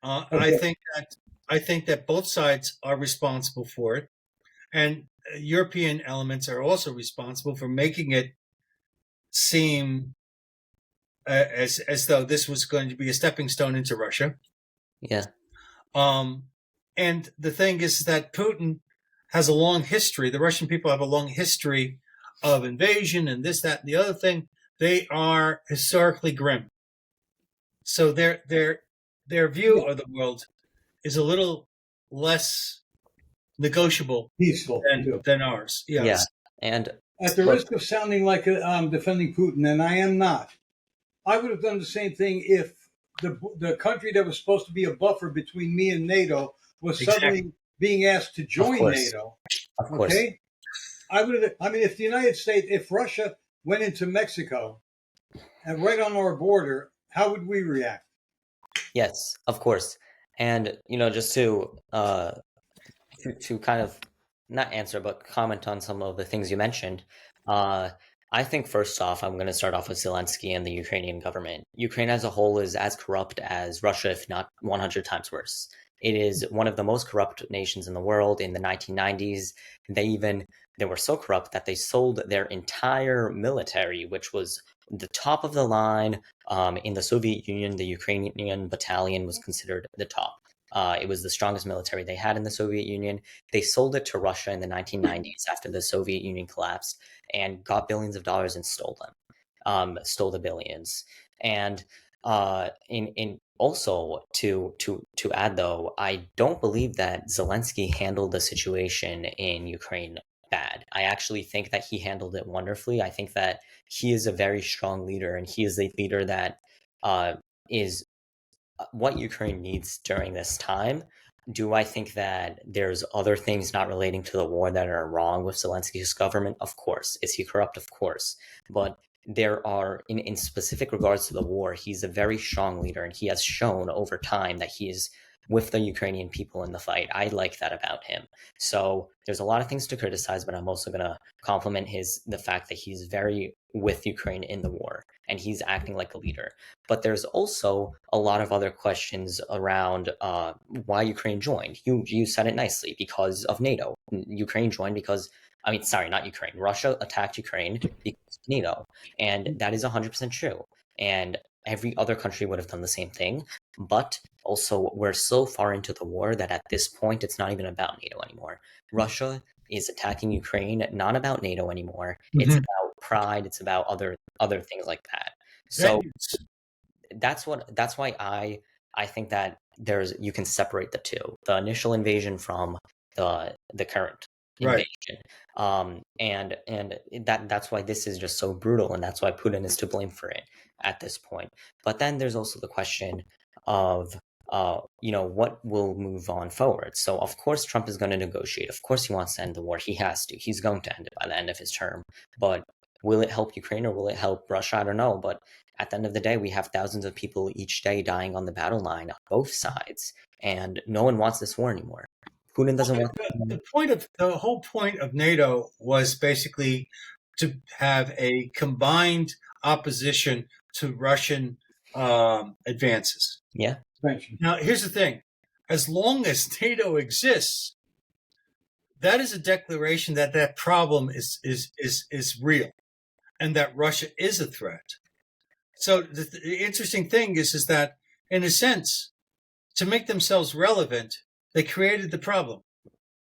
Okay. I think that both sides are responsible for it, and European elements are also responsible for making it seem as though this was going to be a stepping stone into Russia. Yeah. And the thing is that Putin has a long history. The Russian people have a long history of invasion and this, that, and the other thing. They are historically grim. So their view of the world is a little less negotiable Peaceful. than ours. Yes. Yeah. And At the risk of sounding like I'm defending Putin, and I am not, I would have done the same thing if the country that was supposed to be a buffer between me and NATO was suddenly being asked to join NATO. Of course. Okay? I mean, if the United States, if Russia went into Mexico and right on our border, how would we react? Yes, of course. And just to kind of not answer but comment on some of the things you mentioned, I think first off, I'm going to start off with Zelensky and the Ukrainian government. Ukraine as a whole is as corrupt as Russia, if not 100 times worse. It is one of the most corrupt nations in the world. In the 1990s, they were so corrupt that they sold their entire military, which was the top of the line. In the Soviet Union, the Ukrainian battalion was considered the top. It was the strongest military they had in the Soviet Union. They sold it to Russia in the 1990s after the Soviet Union collapsed and got billions of dollars and stole them, stole the billions. And in also to add though, I don't believe that Zelensky handled the situation in Ukraine bad. I actually think that he handled it wonderfully. I think that he is a very strong leader, and he is a leader that is what Ukraine needs during this time. Do I think that there's other things not relating to the war that are wrong with Zelensky's government? Of course. Is he corrupt? Of course. But there are, in specific regards to the war, he's a very strong leader, and he has shown over time that he is with the Ukrainian people in the fight. I like that about him. So there's a lot of things to criticize, but I'm also going to compliment the fact that he's very with Ukraine in the war, and he's acting like a leader. But there's also a lot of other questions around why Ukraine joined. You said it nicely, because of NATO. Ukraine joined because, not Ukraine. Russia attacked Ukraine because of NATO, and that is 100% true. And every other country would have done the same thing. But also, we're so far into the war that at this point, it's not even about NATO anymore. Russia is attacking Ukraine, not about NATO anymore. Mm-hmm. It's about pride. It's about other things like that. So that's why I think that you can separate the two: the initial invasion from the current invasion. And that's why this is just so brutal, and that's why Putin is to blame for it at this point. But then there's also the question of what will move on forward. So of course Trump is going to negotiate. Of course he wants to end the war. He has to. He's going to end it by the end of his term. But will it help Ukraine or will it help Russia? I don't know. But at the end of the day, we have thousands of people each day dying on the battle line on both sides, and no one wants this war anymore. Putin doesn't want the whole point of NATO was basically to have a combined opposition to Russian advances. Yeah. Now, here's the thing. As long as NATO exists, that is a declaration that problem is real and that Russia is a threat. So the interesting thing is that, in a sense, to make themselves relevant, they created the problem.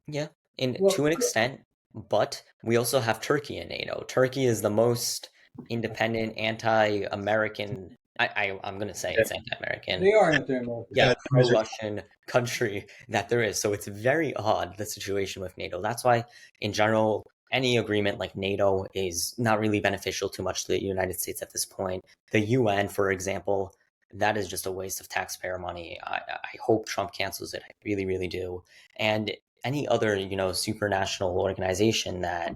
Yeah, to an extent. But we also have Turkey in NATO. Turkey is the most independent, anti-American. I'm going to say it's anti-American. They are anti-American. Yeah, pro-Russian country that there is. So it's very odd, the situation with NATO. That's why, in general, any agreement like NATO is not really beneficial too much to the United States at this point. The UN, for example, that is just a waste of taxpayer money. I hope Trump cancels it. I really, really do. And any other, supranational organization that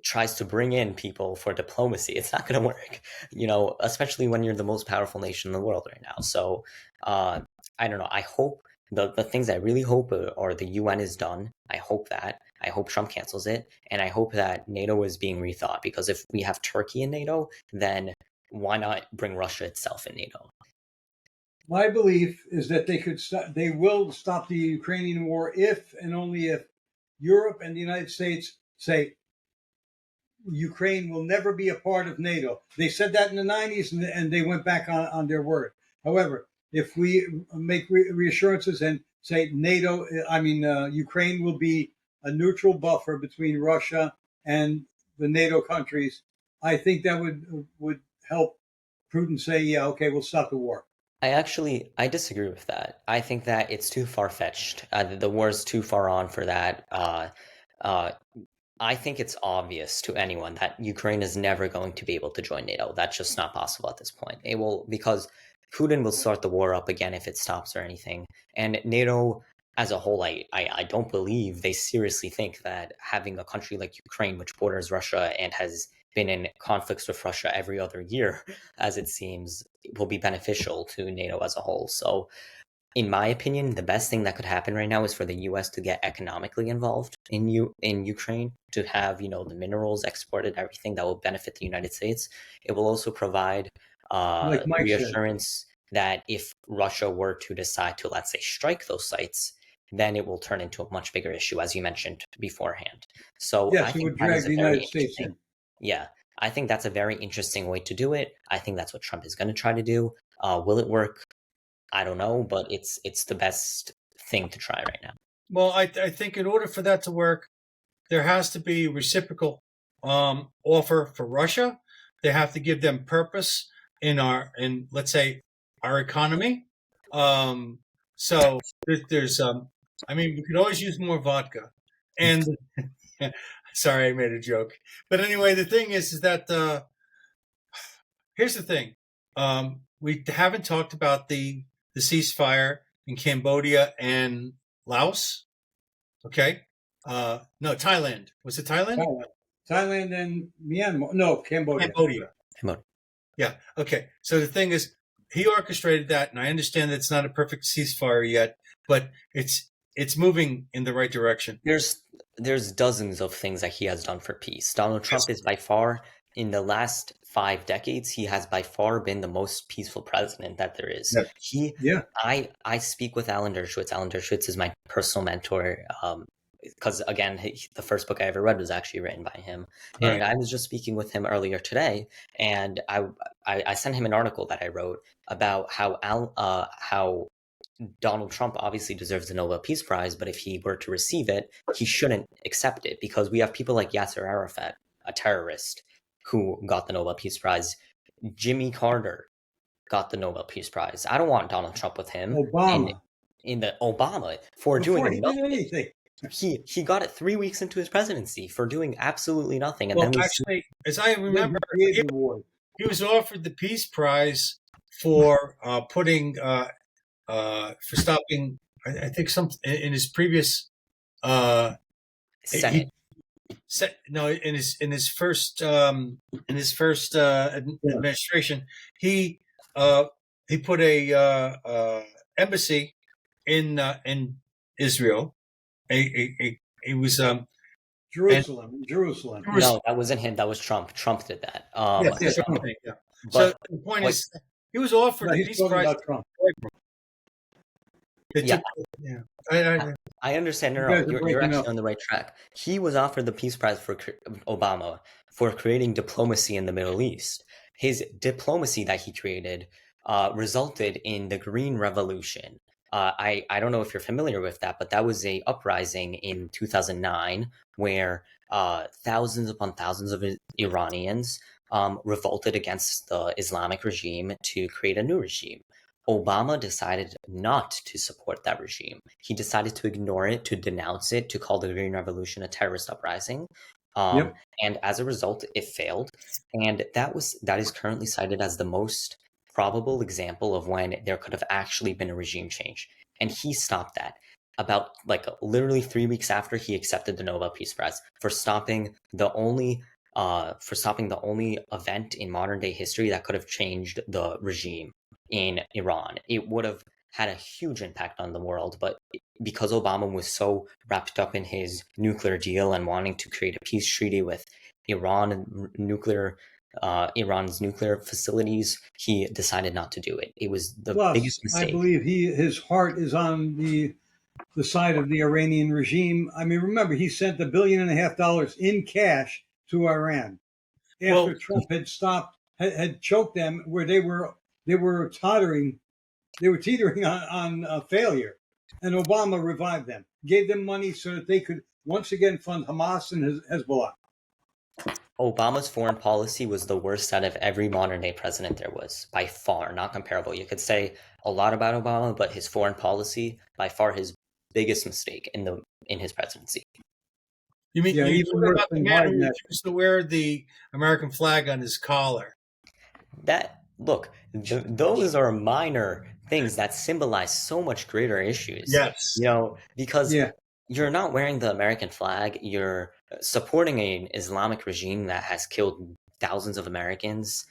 tries to bring in people for diplomacy, it's not going to work, especially when you're the most powerful nation in the world right now. So I don't know. I hope the things I really hope are the UN is done. I hope Trump cancels it. And I hope that NATO is being rethought, because if we have Turkey in NATO, then why not bring Russia itself in NATO? My belief is that they will stop the Ukrainian war if and only if Europe and the United States say Ukraine will never be a part of NATO. They said that in the 90s, and they went back on their word. However, if we make reassurances and say Ukraine will be a neutral buffer between Russia and the NATO countries, I think that would help Putin say, yeah, okay, we'll stop the war. I disagree with that. I think that it's too far-fetched. The war is too far on for that. I think it's obvious to anyone that Ukraine is never going to be able to join NATO. That's just not possible at this point. It will, because Putin will start the war up again if it stops or anything. And NATO as a whole, I don't believe they seriously think that having a country like Ukraine, which borders Russia and has been in conflicts with Russia every other year, as it seems, will be beneficial to NATO as a whole. So in my opinion, the best thing that could happen right now is for the U.S. to get economically involved in Ukraine, to have the minerals exported, everything that will benefit the United States. It will also provide Like Mike reassurance that if Russia were to decide to, let's say, strike those sites, then it will turn into a much bigger issue, as you mentioned beforehand. So yes, I it think would that drag is a the very United States in. Yeah, I think that's a very interesting way to do it. I think that's what Trump is going to try to do. Will it work? I don't know, but it's the best thing to try right now. Well, I think in order for that to work, there has to be reciprocal offer for Russia. They have to give them purpose in let's say our economy. So there's we could always use more vodka. And sorry, I made a joke. But anyway, the thing is that here's the thing. We haven't talked about the ceasefire in Cambodia and Laos. Okay. No, Thailand. Was it Thailand? Thailand and Myanmar. No, Cambodia. Cambodia. Yeah. Okay. So the thing is, he orchestrated that, and I understand that it's not a perfect ceasefire yet, but it's moving in the right direction. There's dozens of things that he has done for peace. Donald Trump is by far, in the last 5 decades, he has by far been the most peaceful president that there is. Yeah. I speak with Alan Dershowitz. Alan Dershowitz is my personal mentor. Because again, the first book I ever read was actually written by him. Right. And I was just speaking with him earlier today, and I sent him an article that I wrote about how Donald Trump obviously deserves the Nobel Peace Prize, but if he were to receive it, he shouldn't accept it, because we have people like Yasser Arafat, a terrorist, who got the Nobel Peace Prize. Jimmy Carter got the Nobel Peace Prize. I don't want Donald Trump with him. Obama. In the Obama for Before doing he nothing. did anything. He got it 3 weeks into his presidency for doing absolutely nothing. And Well, then actually, as I remember, Award. he was offered the Peace Prize for putting for stopping. I think some in his previous Senate. in his first administration, he put a embassy in Israel. He was Jerusalem. No, that wasn't him. That was Trump. Trump did that. Yes, yeah. So the point is, he was offered the Peace Prize. About Trump. I understand. No, you're actually on the right track. He was offered the Peace Prize for Obama for creating diplomacy in the Middle East. His diplomacy that he created resulted in the Green Revolution. I don't know if you're familiar with that, but that was a uprising in 2009 where thousands upon thousands of Iranians revolted against the Islamic regime to create a new regime. Obama decided not to support that regime. He decided to ignore it, to denounce it, to call the Green Revolution a terrorist uprising. And as a result, it failed. And that is currently cited as the most probable example of when there could have actually been a regime change. And he stopped that about literally 3 weeks after he accepted the Nobel Peace Prize for stopping the only for stopping the only event in modern day history that could have changed the regime in Iran. It would have had a huge impact on the world, but because Obama was so wrapped up in his nuclear deal and wanting to create a peace treaty with Iran and Iran's nuclear facilities, he decided not to do it. It was the biggest Plus, I mistake. believe his heart is on the side of the Iranian regime. I mean, remember, he sent $1.5 billion in cash to Iran after Well, Trump had choked them, where they were tottering, they were teetering on failure, and Obama revived them, gave them money so that they could once again fund Hamas and Hezbollah. Obama's foreign policy was the worst out of every modern day president there was, by far, not comparable. You could say a lot about Obama, but his foreign policy, by far his biggest mistake in his presidency. you mean Yeah, you even talk worse about the than man who Biden. refused to wear the American flag on his collar? Those are minor things that symbolize so much greater issues. Yes. Because Yeah, you're not wearing the American flag, you're supporting an Islamic regime that has killed thousands of Americans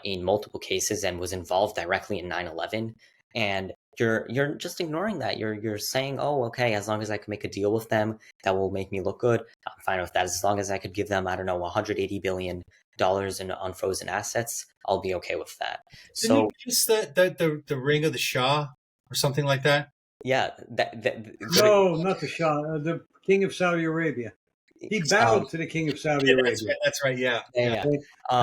in multiple cases and was involved directly in 9/11, and you're just ignoring that. You're saying, oh, okay, as long as I can make a deal with them that will make me look good, I'm fine with that. As long as I could give them, I don't know, $180 billion in unfrozen assets, I'll be okay with that. Didn't So he kiss the ring of the Shah or something like that? yeah, no, not the Shah, the King of Saudi Arabia. He bowed to the King of Saudi Yeah, Arabia. that's right. Yeah. yeah.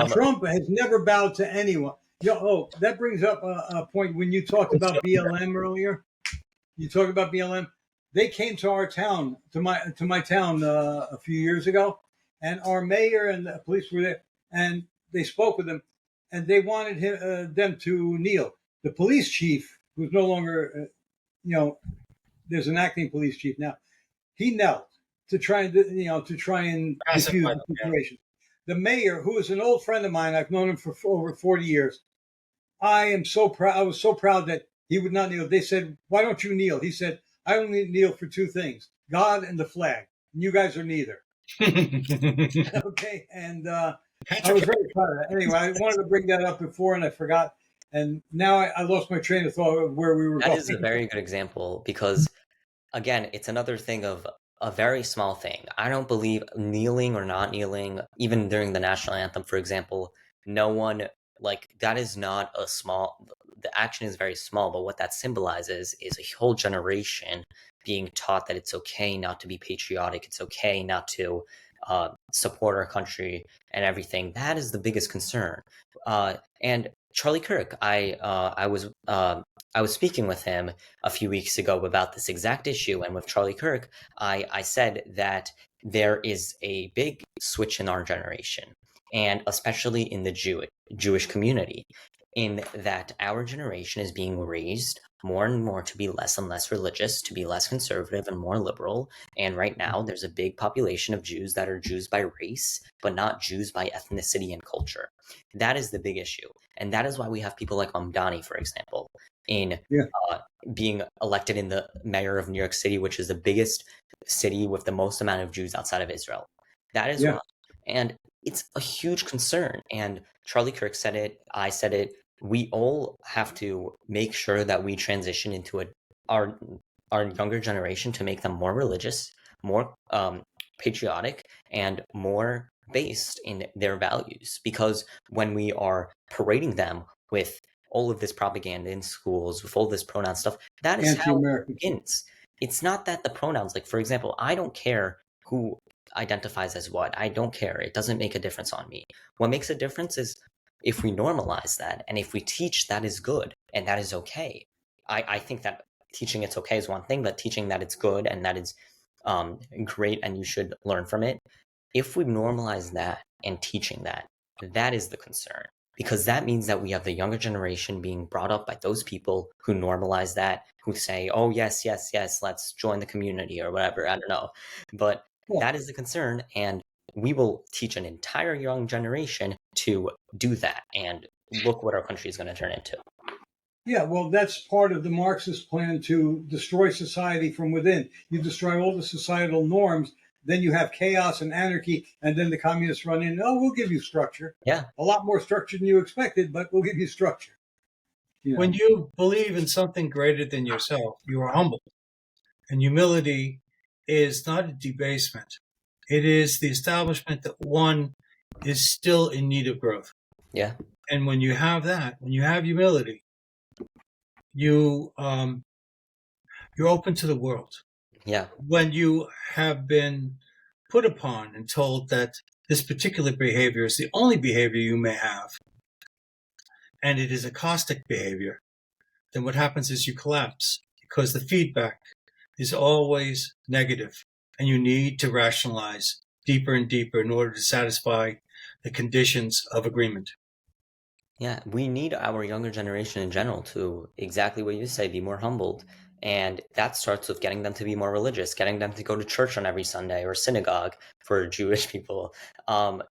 Trump has never bowed to anyone. That brings up a point when you talked about BLM earlier. You talked about BLM. They came to our town, to my town, a few years ago, and our mayor and the police were there, and they spoke with him, and they wanted them to kneel. The police chief, who's no longer, there's an acting police chief now. He knelt to try and diffuse the situation. The mayor, who is an old friend of mine, I've known him for over 40 years. I was so proud that he would not kneel. They said, "Why don't you kneel?" He said, "I only kneel for two things: God and the flag. And you guys are neither." Okay, and I was very proud of that. Anyway, I wanted to bring that up before, and I forgot. And now I lost my train of thought of where we were going. That is a very good example because, again, it's another thing of a very small thing. I don't believe kneeling or not kneeling, even during the national anthem, for example, no one, that is not a small, the action is very small, but what that symbolizes is a whole generation being taught that it's okay not to be patriotic, it's okay not to support our country and everything. That is the biggest concern. And Charlie Kirk, I was speaking with him a few weeks ago about this exact issue, and with Charlie Kirk, I said that there is a big switch in our generation, and especially in the Jewish community, in that our generation is being raised more and more to be less and less religious, to be less conservative and more liberal. And right now, there's a big population of Jews that are Jews by race, but not Jews by ethnicity and culture. That is the big issue. And that is why we have people like Mamdani, for example, in being elected in the mayor of New York City, which is the biggest city with the most amount of Jews outside of Israel. That is why. And it's a huge concern. And Charlie Kirk said it, I said it. We all have to make sure that we transition into our younger generation to make them more religious, more patriotic, and more based in their values. Because when we are parading them with all of this propaganda in schools, with all this pronoun stuff, that is how it begins. It's not that the pronouns, like, for example, I don't care who identifies as what. I don't care. It doesn't make a difference on me. What makes a difference is if we normalize that, and if we teach that is good and that is okay. I think that teaching it's okay is one thing, but teaching that it's good and that it's great and you should learn from it. If we normalize that and teaching that, that is the concern. Because that means that we have the younger generation being brought up by those people who normalize that, who say, oh, yes, yes, yes, let's join the community or whatever. I don't know. But that is the concern. And we will teach an entire young generation to do that. And look what our country is going to turn into. Yeah, well, that's part of the Marxist plan to destroy society from within. You destroy all the societal norms then you have chaos and anarchy, and then the communists run in. Oh, we'll give you structure. Yeah. A lot more structure than you expected, but we'll give you structure. You know? When you believe in something greater than yourself, you are humble. And humility is not a debasement. It is the establishment that one is still in need of growth. Yeah. And when you have that, when you have humility, you're open to the world. Yeah. When you have been put upon and told that this particular behavior is the only behavior you may have, and it is a caustic behavior, then what happens is you collapse because the feedback is always negative, and you need to rationalize deeper and deeper in order to satisfy the conditions of agreement. Yeah, we need our younger generation in general to, exactly what you say, be more humbled. And that starts with getting them to be more religious, getting them to go to church on every Sunday, or synagogue for Jewish people.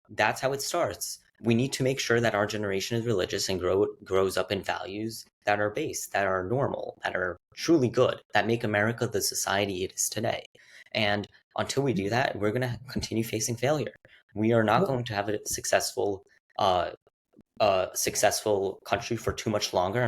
That's how it starts. We need to make sure that our generation is religious and grows up in values that are based, that are normal, that are truly good, that make America the society it is today. And until we do that, we're going to continue facing failure. We are not going to have a successful country for too much longer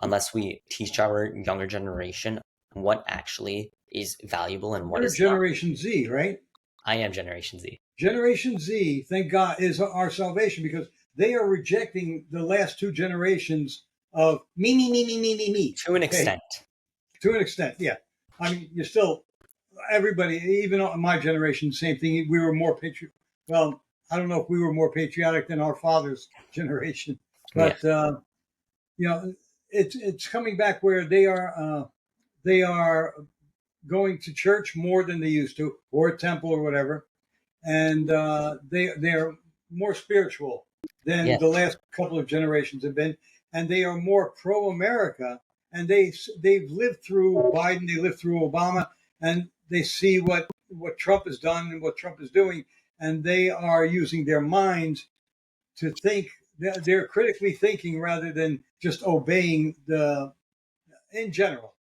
unless we teach our younger generation what actually is valuable and what You're is Generation not. Z, right? I am Generation Z. Generation Z, thank God, is our salvation because they are rejecting the last two generations of me. To an Okay? extent. To an extent, yeah. I mean, you're still, everybody, even my generation, same thing. We were more patriotic. Well, I don't know if we were more patriotic than our father's generation, but it's coming back where they are going to church more than they used to, or a temple or whatever, and they're more spiritual than the last couple of generations have been, and they are more pro-America. And they've lived through Biden, they lived through Obama, and they see what Trump has done and what Trump is doing, and they are using their minds to think. They're critically thinking rather than just obeying in general,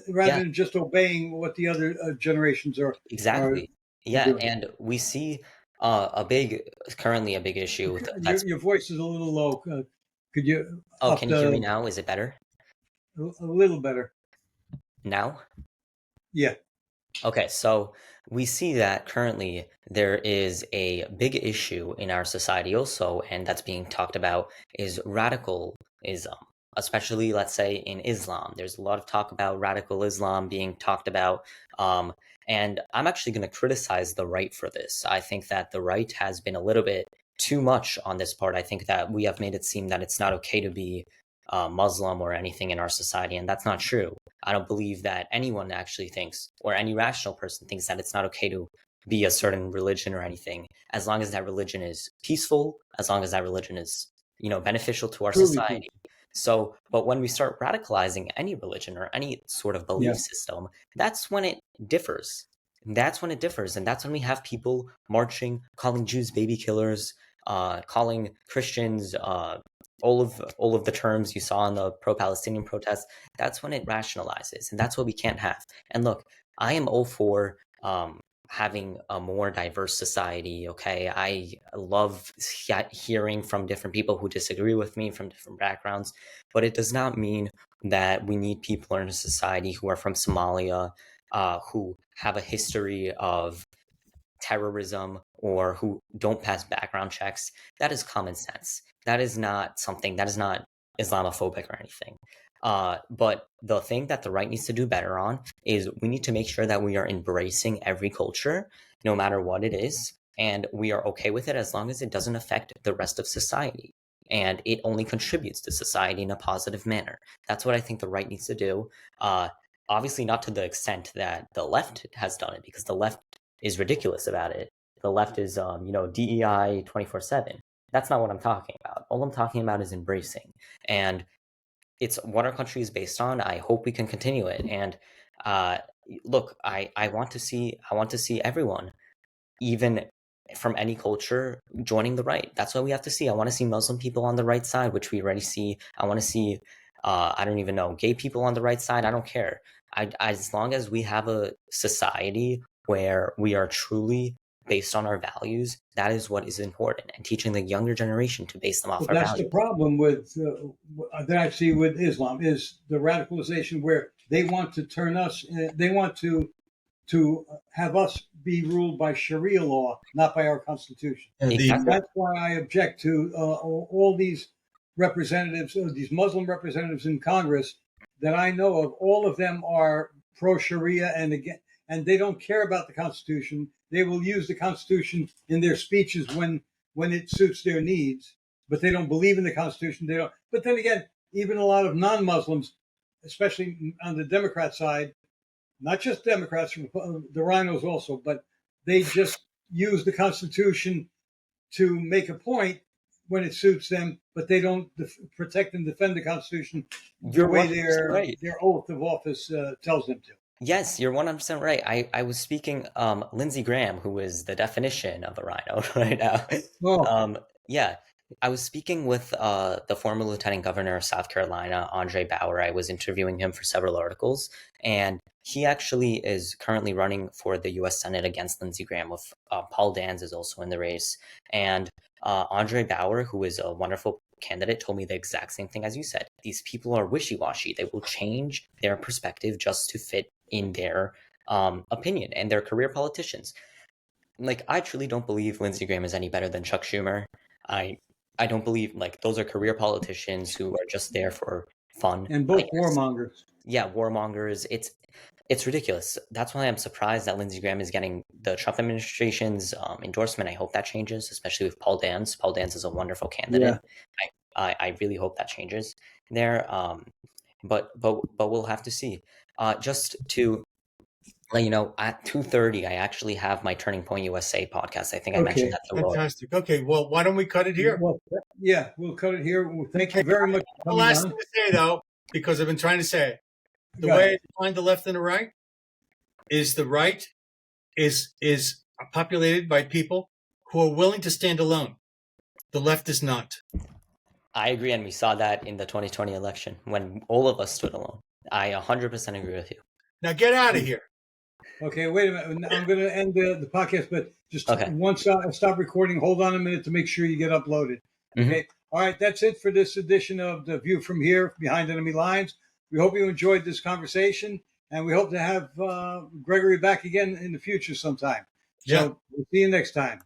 rather than just obeying what the other generations are. Exactly. Are doing. And we see currently a big issue with your voice is a little low. Could you? Can you hear me now? Is it better? A little better. Now? Yeah. Okay, so we see that currently there is a big issue in our society also, and that's being talked about, is radicalism, especially, let's say, in Islam. There's a lot of talk about radical Islam being talked about, and I'm actually going to criticize the right for this. I think that the right has been a little bit too much on this part. I think that we have made it seem that it's not okay to be Muslim or anything in our society, and that's not true. I don't believe that anyone actually thinks, or any rational person thinks, that it's not okay to be a certain religion or anything, as long as that religion is peaceful, as long as that religion is, beneficial to our society. So, but when we start radicalizing any religion or any sort of belief system, that's when it differs. That's when it differs, and that's when we have people marching, calling Jews baby killers, calling Christians all of the terms you saw in the pro-Palestinian protests. That's when it rationalizes, and that's what we can't have. And look, I am all for having a more diverse society. Okay, I love hearing from different people who disagree with me from different backgrounds, but it does not mean that we need people in a society who are from Somalia, who have a history of terrorism, or who don't pass background checks. That is common sense. That is not Islamophobic or anything. But the thing that the right needs to do better on is we need to make sure that we are embracing every culture, no matter what it is, and we are okay with it as long as it doesn't affect the rest of society, and it only contributes to society in a positive manner. That's what I think the right needs to do. Obviously not to the extent that the left has done it, because the left is ridiculous about it. The left is, DEI 24/7. That's not what I'm talking about. All I'm talking about is embracing. And it's what our country is based on. I hope we can continue it. And look, I want to see everyone, even from any culture, joining the right. That's what we have to see. I want to see Muslim people on the right side, which we already see. I want to see, I don't even know, gay people on the right side. I don't care. As long as we have a society where we are truly based on our values, that is what is important, and teaching the younger generation to base them off But our that's values. the problem with that I see with Islam is the radicalization where they want to turn us. They want to have us be ruled by Sharia law, not by our Constitution. And And that's why I object to all these representatives, these Muslim representatives in Congress that I know of. All of them are pro Sharia, and they don't care about the Constitution. They will use the Constitution in their speeches when it suits their needs, but they don't believe in the Constitution. They don't. But then again, even a lot of non-Muslims, especially on the Democrat side, not just Democrats, the rhinos also, but they just use the Constitution to make a point when it suits them, but they don't protect and defend the Constitution the way their oath of office tells them to. Yes, you're 100% right. I was speaking, Lindsey Graham, who is the definition of a rhino right now. Oh. Yeah, I was speaking with the former Lieutenant Governor of South Carolina, Andre Bauer. I was interviewing him for several articles, and he actually is currently running for the U.S. Senate against Lindsey Graham. With Paul Dans is also in the race, and Andre Bauer, who is a wonderful candidate, told me the exact same thing as you said. These people are wishy-washy. They will change their perspective just to fit in their opinion, and they're career politicians. Like, I truly don't believe Lindsey Graham is any better than Chuck Schumer. I don't believe, like, those are career politicians who are just there for fun. And both warmongers. Yeah, warmongers. It's ridiculous. That's why I'm surprised that Lindsey Graham is getting the Trump administration's endorsement. I hope that changes, especially with Paul Dans. Paul Dans is a wonderful candidate. Yeah. I really hope that changes there. But we'll have to see. Just to let you know, at 2:30, I actually have my Turning Point USA podcast. I think I mentioned that. Fantastic. Okay, well, why don't we cut it here? Well, yeah, we'll cut it here. Well, thank you very much. The last thing to say, though, because I've been trying to say it, the way I define the left and the right is the right is populated by people who are willing to stand alone. The left is not. I agree, and we saw that in the 2020 election when all of us stood alone. I 100% agree with you. Now get out of here. Okay, wait a minute. I'm going to end the podcast, but just once I stop recording, hold on a minute to make sure you get uploaded. Okay. All right, that's it for this edition of The View from Here, Behind Enemy Lines. We hope you enjoyed this conversation, and we hope to have Gregory back again in the future sometime. So we'll see you next time.